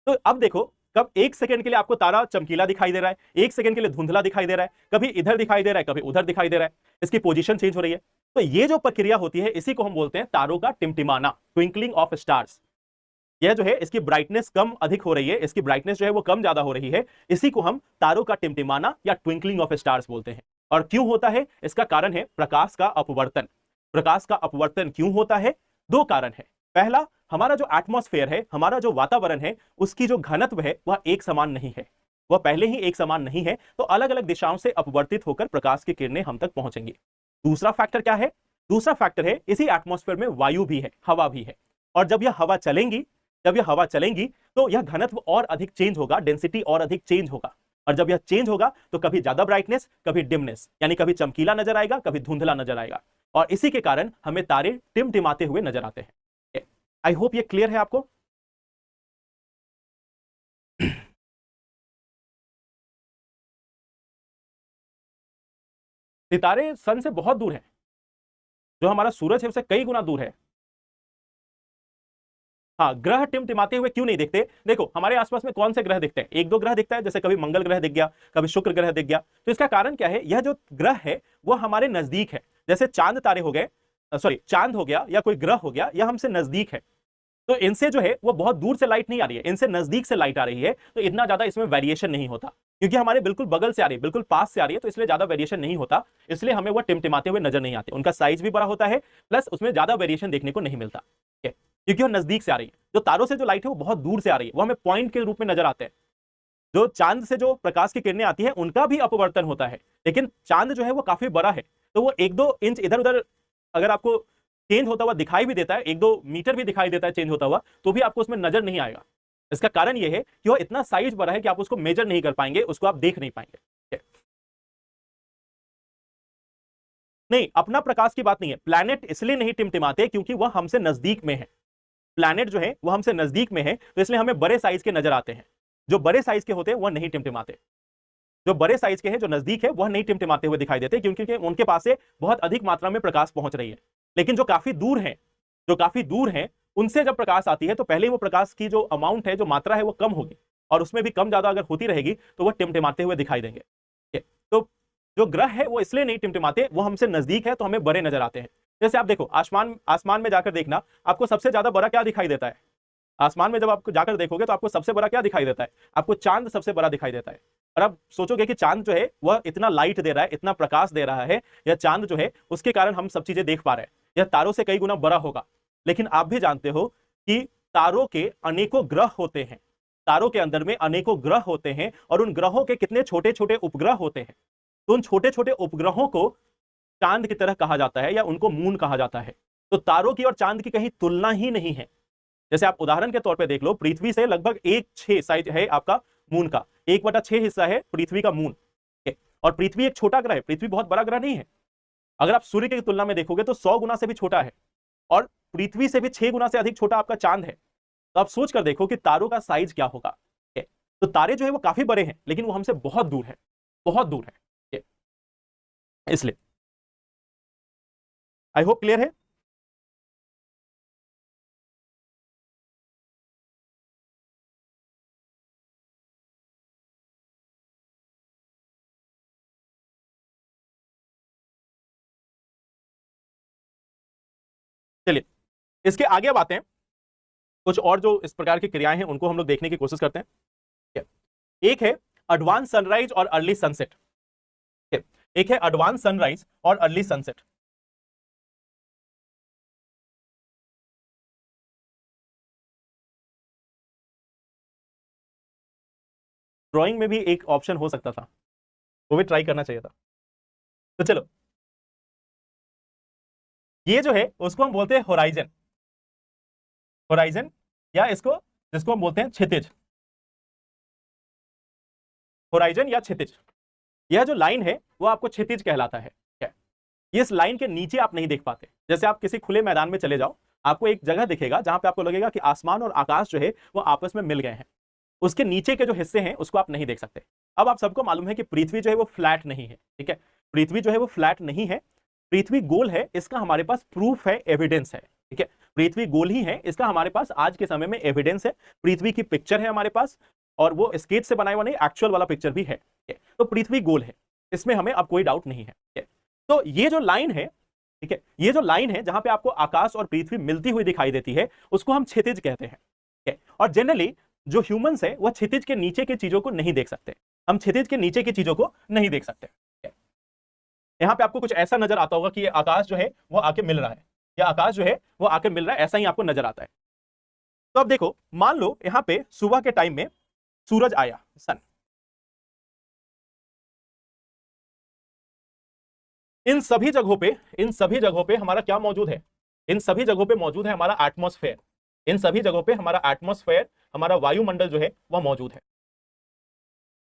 तो अब देखो, कब एक सेकंड के लिए आपको तारा चमकीला दिखाई दे रहा है, एक सेकंड के लिए धुंधला दिखाई दे रहा है, कभी इधर दिखाई दे रहा है, कभी उधर दिखाई दे रहा है, इसकी पोजीशन चेंज हो रही है। तो ये जो प्रक्रिया होती है इसी को हम बोलते हैं तारों का टिमटिमाना, ट्विंकलिंग ऑफ स्टार्स। यह जो है इसकी ब्राइटनेस कम अधिक हो रही है, इसकी ब्राइटनेस जो है वो कम ज्यादा हो रही है, इसी को हम तारों का टिमटिमाना या ट्विंकलिंग ऑफ स्टार्स बोलते हैं। और क्यों होता है, इसका कारण है प्रकाश का अपवर्तन। प्रकाश का अपवर्तन क्यों होता है? दो कारण है। पहला, हमारा जो एटमॉस्फेयर है, हमारा जो वातावरण है, उसकी जो घनत्व है वह एक समान नहीं है, वह पहले ही एक समान नहीं है, तो अलग अलग दिशाओं से अपवर्तित होकर प्रकाश की किरणें हम तक पहुंचेंगी। दूसरा फैक्टर क्या है? दूसरा फैक्टर है इसी एटमॉस्फेयर में वायु भी है, हवा भी है, और जब यह हवा चलेंगी तो यह घनत्व और अधिक चेंज होगा, डेंसिटी और अधिक चेंज होगा, और जब यह चेंज होगा तो कभी ज्यादा ब्राइटनेस, कभी डिमनेस, यानी कभी चमकीला नजर आएगा, कभी धुंधला नजर आएगा, और इसी के कारण हमें तारे टिमटिमाते हुए नजर आते हैं। आई होप ये क्लियर है आपको। सितारे सन से बहुत दूर हैं, जो हमारा सूरज है उससे कई गुना दूर है। हाँ, ग्रह टिमटिमाते हुए क्यों नहीं दिखते? देखो हमारे आसपास में कौन से ग्रह दिखते हैं, एक दो ग्रह दिखता है, जैसे कभी मंगल ग्रह दिख गया, कभी शुक्र ग्रह दिख गया। तो इसका कारण क्या है? यह जो ग्रह है वो हमारे नजदीक है, जैसे चांद तारे हो गए, सॉरी चांद हो गया या कोई ग्रह हो गया, यह हमसे नजदीक है, तो इनसे जो है वो बहुत दूर से लाइट नहीं आ रही है, इनसे नजदीक से लाइट आ रही है, तो इतना ज्यादा इसमें वेरिएशन नहीं होता, क्योंकि हमारे बिल्कुल बगल से आ रही है, बिल्कुल पास से आ रही है, तो इसलिए ज्यादा वेरिएशन नहीं होता, इसलिए हमें वो टिमटिमाते हुए नजर नहीं आते। उनका साइज भी बड़ा होता है, प्लस उसमें ज्यादा वेरिएशन देखने को नहीं मिलता, क्योंकि वो नजदीक से आ रही है। जो तारों से जो लाइट है वो बहुत दूर से आ रही है, वो हमें पॉइंट के रूप में नजर आते हैं। जो चांद से जो प्रकाश की किरणें आती है उनका भी अपवर्तन होता है, लेकिन चांद जो है वो काफी बड़ा है, तो वो 1-2 इंच इधर उधर अगर आपको चेंज होता हुआ दिखाई भी देता है, 1-2 मीटर भी दिखाई देता है चेंज होता हुआ, तो भी आपको उसमें नजर नहीं आएगा। इसका कारण यह है कि वो इतना साइज बड़ा है कि आप उसको मेजर नहीं कर पाएंगे, उसको आप देख नहीं पाएंगे। नहीं, अपना प्रकाश की बात नहीं है। प्लैनेट इसलिए नहीं टिमटिमाते क्योंकि वह हमसे नजदीक में है। प्लैनेट जो है वह हमसे नजदीक में है, तो इसलिए हमें बड़े साइज के नजर आते हैं। जो बड़े साइज के होते हैं वह नहीं टिमटिमाते। जो बड़े साइज के हैं, जो नजदीक है, वह नहीं टिमटिमाते हुए दिखाई देते, क्योंकि उनके पास से बहुत अधिक मात्रा में प्रकाश पहुंच रही है। लेकिन जो काफी दूर है, जो काफी दूर है, उनसे जब प्रकाश आती है तो पहले वो प्रकाश की जो अमाउंट है, जो मात्रा है, वो कम होगी, और उसमें भी कम ज्यादा अगर होती रहेगी तो वह टिमटिमाते हुए दिखाई देंगे। तो जो ग्रह है वो इसलिए नहीं टिमटिमाते, वो हमसे नजदीक है तो हमें बड़े नजर आते हैं। जैसे आप देखो, आसमान में जाकर देखना, आपको सबसे ज्यादा बड़ा क्या दिखाई देता है? आसमान में जब आप जाकर देखोगे तो आपको सबसे बड़ा क्या दिखाई देता है? आपको चांद सबसे बड़ा दिखाई देता है। और आप सोचोगे कि चांद जो है वह इतना लाइट दे रहा है, इतना प्रकाश दे रहा है, या चांद जो है उसके कारण हम सब चीजें देख पा रहे हैं, यह तारों से कई गुना बड़ा होगा। लेकिन आप भी जानते हो कि तारों के अनेकों ग्रह होते हैं, तारों के अंदर में अनेकों ग्रह होते हैं, और उन ग्रहों के कितने छोटे छोटे उपग्रह होते हैं। तो उन छोटे छोटे उपग्रहों को चांद की तरह कहा जाता है, या उनको मून कहा जाता है। तो तारों की और चांद की कहीं तुलना ही नहीं है। जैसे आप उदाहरण के तौर पे देख लो, पृथ्वी से लगभग 1/6 साइज है आपका मून का, 1/6 हिस्सा है पृथ्वी का मून। और पृथ्वी एक छोटा ग्रह है, पृथ्वी बहुत बड़ा ग्रह नहीं है। अगर आप सूर्य की तुलना में देखोगे तो 100 गुना से भी छोटा है, और पृथ्वी से भी 6 गुना से अधिक छोटा आपका चांद है। तो आप सोच कर देखो कि तारों का साइज क्या होगा। तो तारे जो है वो काफी बड़े हैं, लेकिन वो हमसे बहुत दूर है, बहुत दूर है। इसलिए आई होप क्लियर है। चलिए इसके आगे अब आते हैं, कुछ और जो इस प्रकार की क्रियाएं हैं उनको हम लोग देखने की कोशिश करते हैं। एक है एडवांस सनराइज और अर्ली सनसेट। एक है एडवांस सनराइज और अर्ली सनसेट। ड्राइंग में भी एक ऑप्शन हो सकता था, वो भी ट्राई करना चाहिए था। तो चलो, ये जो है उसको हम बोलते हैं होराइजन। होराइजन, या इसको जिसको हम बोलते हैं क्षितिज। होराइजन या क्षितिज, यह जो लाइन है वो आपको क्षितिज कहलाता है। इस लाइन के नीचे आप नहीं देख पाते। जैसे आप किसी खुले मैदान में चले जाओ, आपको एक जगह दिखेगा जहां पे आपको लगेगा कि आसमान और आकाश जो है वो आपस में मिल गए हैं, उसके नीचे के जो हिस्से हैं उसको आप नहीं देख सकते। अब आप सबको मालूम है कि पृथ्वी जो है वो फ्लैट नहीं है, ठीक है। पृथ्वी जो है वो फ्लैट नहीं है, पृथ्वी गोल है। इसका हमारे पास प्रूफ है, एविडेंस है, ठीक है। पृथ्वी गोल ही है, इसका हमारे पास आज के समय में एविडेंस है। पृथ्वी की पिक्चर है हमारे पास, और वो स्केच से बनाया हुआ नहीं, एक्चुअल वाला पिक्चर भी है। तो पृथ्वी गोल है, इसमें हमें अब कोई डाउट नहीं है। तो ये जो लाइन है, ठीक है, ये जो लाइन है जहां पे आपको आकाश और पृथ्वी मिलती हुई दिखाई देती है, उसको हम क्षितिज कहते हैं, ठीक है। और जनरली जो ह्यूमंस है वह क्षितिज के नीचे की चीजों को नहीं देख सकते। हम क्षितिज के नीचे की चीजों को नहीं देख सकते। यहां पे आपको कुछ ऐसा नजर आता होगा कि ये आकाश जो है वो आके मिल रहा है, या आकाश जो है वो आके मिल रहा है, ऐसा ही आपको नजर आता है। तो अब देखो, मान लो यहां पे सुबह के टाइम में सूरज आया, सन। इन सभी जगहों पे हमारा क्या मौजूद है? इन सभी जगहों पे मौजूद है हमारा एटमॉस्फेयर। इन सभी जगहों पे हमारा एटमॉस्फेयर, हमारा वायुमंडल जो है वह मौजूद है।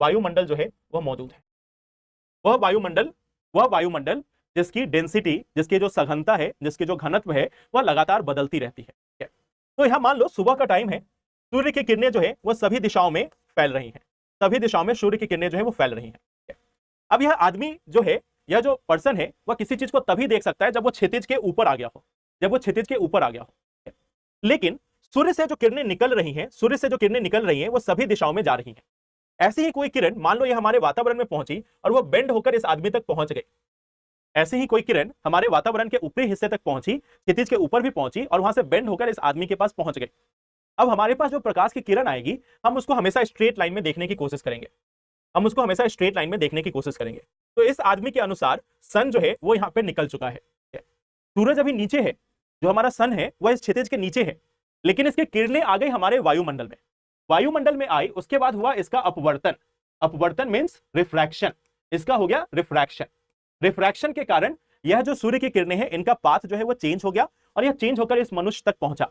वायुमंडल जो है वह मौजूद है। वह वायुमंडल जिसकी डेंसिटी, जिसकी जो सघनता है, जिसकी जो घनत्व है, वह लगातार बदलती रहती है। तो यहां मान लो सुबह का टाइम है, सूर्य की किरणें जो है वह सभी दिशाओं में फैल रही हैं। सभी दिशाओं में सूर्य की किरणें जो है वो फैल रही हैं। अब यह आदमी जो है, यह जो पर्सन है, वह किसी चीज को तभी देख सकता है जब वो क्षितिज के ऊपर आ गया हो, जब वो क्षितिज के ऊपर आ गया हो। लेकिन सूर्य से जो किरणें निकल रही हैं, सूर्य से जो किरणें निकल रही हैं वो सभी दिशाओं में जा रही हैं। ऐसी ही कोई किरण मान लो ये हमारे वातावरण में पहुंची और वो बेंड होकर इस आदमी तक पहुंच गई। ऐसे ही कोई किरण हमारे वातावरण के ऊपरी हिस्से तक पहुंची, क्षितिज के ऊपर भी पहुंची और वहां से बेंड होकर इस आदमी के पास पहुंच गई। अब हमारे पास जो प्रकाश की किरण आएगी, हम उसको हमेशा स्ट्रेट लाइन में देखने की कोशिश करेंगे। हम उसको हमेशा स्ट्रेट लाइन में देखने की कोशिश करेंगे। तो इस आदमी के अनुसार सन जो है वो यहाँ पे निकल चुका है। सूरज अभी नीचे है, जो हमारा सन है वह इस क्षितिज के नीचे है, लेकिन इसके किरणें आ गई हमारे वायुमंडल में। वायुमंडल में आई, उसके बाद हुआ इसका अपवर्तन। अपवर्तन मींस रिफ्रैक्शन। इसका हो गया रिफ्रैक्शन। रिफ्रैक्शन के कारण यह जो सूर्य की किरणें हैं, इनका पाथ जो है वो चेंज हो गया और यह चेंज होकर इस मनुष्य तक पहुंचा।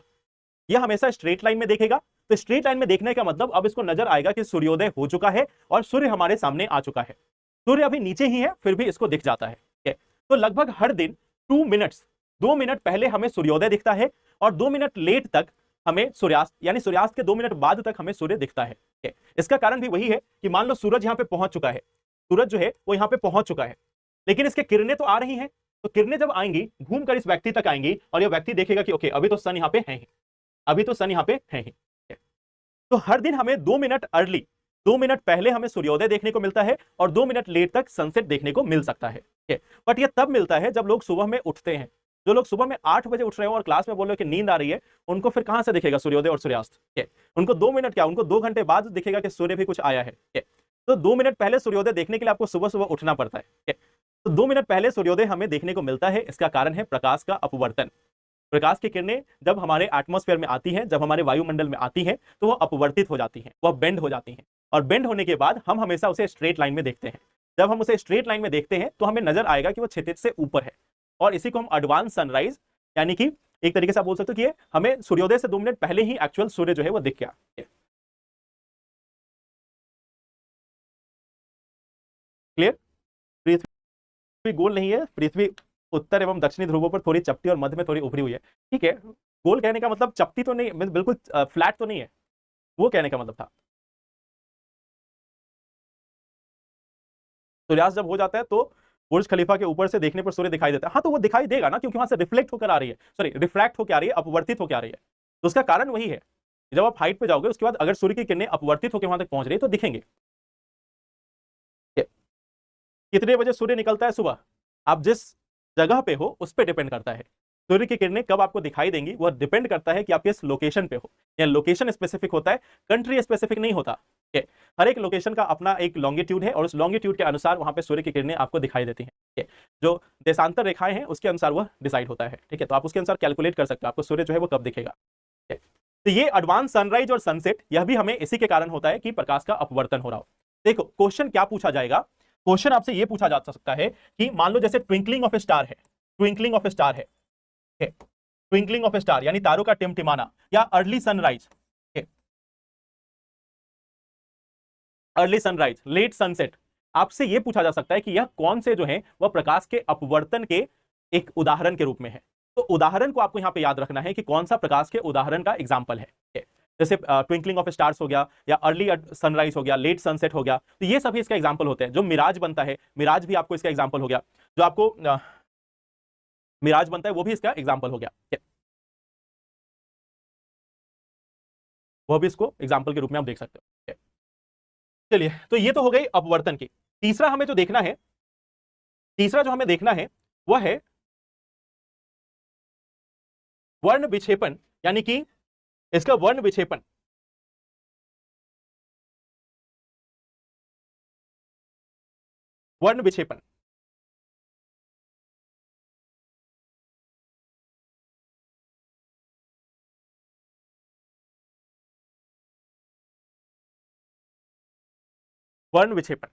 यह हमेशा स्ट्रेट लाइन में देखेगा। तो स्ट्रेट लाइन में देखने का मतलब अब इसको नजर आएगा कि सूर्योदय हो चुका है और सूर्य हमारे सामने आ चुका है। सूर्य अभी नीचे ही है, फिर भी इसको दिख जाता है। तो लगभग हर दिन 2 मिनट पहले हमें सूर्योदय दिखता है और 2 मिनट लेट तक हमें सूर्यास्त, यानी सूर्यास्त के 2 मिनट बाद तक हमें सूर्य दिखता है। इसका कारण भी वही है कि मान लो सूरज यहां पे पहुंच चुका है, सूरज जो है वो यहां पे पहुंच चुका है, लेकिन इसके किरणें तो आ रही हैं। तो किरणें जब आएंगी, घूमकर इस व्यक्ति तक आएंगी और यह व्यक्ति देखेगा कि ओके, अभी तो सन यहां पे है ही, अभी तो सन यहां पे है ही। तो हर दिन हमें 2 मिनट अर्ली, 2 मिनट पहले हमें सूर्योदय देखने को मिलता है और 2 मिनट लेट तक सनसेट देखने को मिल सकता है। बट यह तब मिलता है जब लोग सुबह में उठते हैं। जो लोग सुबह में 8 बजे उठ रहे हो और क्लास में बोल रहे हो कि नींद आ रही है, उनको फिर कहां से दिखेगा सूर्योदय और सूर्यास्त? उनको 2 मिनट क्या, उनको 2 घंटे बाद दिखेगा कि सूर्य भी कुछ आया है। तो 2 मिनट पहले सूर्योदय देखने के लिए आपको सुबह सुबह उठना पड़ता है। तो 2 मिनट पहले सूर्योदय हमें देखने को मिलता है। इसका कारण है प्रकाश का अपवर्तन। प्रकाश की किरणें जब हमारे एटमॉस्फेयर में आती हैं, जब हमारे वायुमंडल में आती हैं, तो वह अपवर्तित हो जाती हैं, वह बेंड हो जाती हैं। और बेंड होने के बाद हम हमेशा उसे स्ट्रेट लाइन में देखते हैं। जब हम उसे स्ट्रेट लाइन में देखते हैं तो हमें नजर आएगा कि वह क्षितिज से ऊपर है। और इसी को हम एडवांस सनराइज, यानी कि एक तरीके से आप बोल सकते हो कि हमें सूर्योदय से 2 मिनट पहले ही एक्चुअल सूर्य जो है वो दिख गया। क्लियर? पृथ्वी गोल नहीं है। पृथ्वी उत्तर एवं दक्षिणी ध्रुवों पर थोड़ी चपटी और मध्य में थोड़ी उभरी हुई है। ठीक है, गोल कहने का मतलब चपटी तो नहीं, बिल्कुल फ्लैट तो नहीं है, वो कहने का मतलब था। सूर्यास्त जब हो जाता है तो बुर्ज खलीफा के ऊपर से देखने पर सूर्य दिखाई देता है। हाँ, तो वो दिखाई देगा ना, क्योंकि वहां से रिफ्लेक्ट होकर आ रही है, सॉरी रिफ्रैक्ट होकर आ रही है, अपवर्तित होकर आ रही है। तो उसका कारण वही है। जब आप हाइट पे जाओगे उसके बाद अगर सूर्य की किरणें अपवर्तित होकर वहां तक पहुंच रही है तो दिखेंगे। कितने बजे सूर्य निकलता है सुबह, आप जिस जगह पे हो उस पर डिपेंड करता है। सूर्य की किरणें कब आपको दिखाई देंगी वह डिपेंड करता है कि आप किस लोकेशन पे हो। या लोकेशन स्पेसिफिक होता है, कंट्री स्पेसिफिक नहीं होता। हर एक लोकेशन का अपना एक लॉन्गिट्यूड है और उस लॉन्गिट्यूड के अनुसार वहां पे सूर्य की किरणें आपको दिखाई देती हैं। जो देशांतर रेखाएं हैं उसके अनुसार वह डिसाइड होता है। ठीक है, तो आप उसके अनुसार कैलकुलेट कर सकते हो आपको सूर्य जो है वो कब दिखेगा। तो ये एडवांस सनराइज और सनसेट, यह भी हमें इसी के कारण होता है कि प्रकाश का अपवर्तन हो रहा हो। देखो क्वेश्चन क्या पूछा जाएगा, क्वेश्चन आपसे यह पूछा जा सकता है कि मान लो जैसे ट्विंकलिंग ऑफ ए स्टार है, ट्विंकलिंग ऑफ ए स्टार है, ट्विंकलिंग ऑफ ए स्टार यानी तारों का टिमटिमाना, या early sunrise, early sunrise, late sunset. आपसे यह पूछा जा सकता है कि यह कौन से जो है वह प्रकाश के अपवर्तन के एक उदाहरण के रूप में है। तो उदाहरण को आपको यहां पे याद रखना है कि कौन सा प्रकाश के उदाहरण का एग्जाम्पल है। जैसे ट्विंकलिंग ऑफ स्टार्स हो गया, या अर्ली सनराइज हो गया, लेट सनसेट हो गया, तो ये सभी इसका एग्जाम्पल होते हैं। जो मिराज बनता है, मिराज भी आपको इसका एग्जाम्पल हो गया। जो आपको मिराज बनता है वो भी इसका एग्जाम्पल हो गया, वह भी इसको एग्जाम्पल के रूप में आप देख सकते हो। चलिए, तो ये तो हो गई अपवर्तन की। तीसरा हमें जो देखना है, तीसरा जो हमें देखना है वह है वर्ण विक्षेपण, यानी कि इसका वर्ण विक्षेपण। वर्ण विक्षेपण, वर्ण विक्षेपण।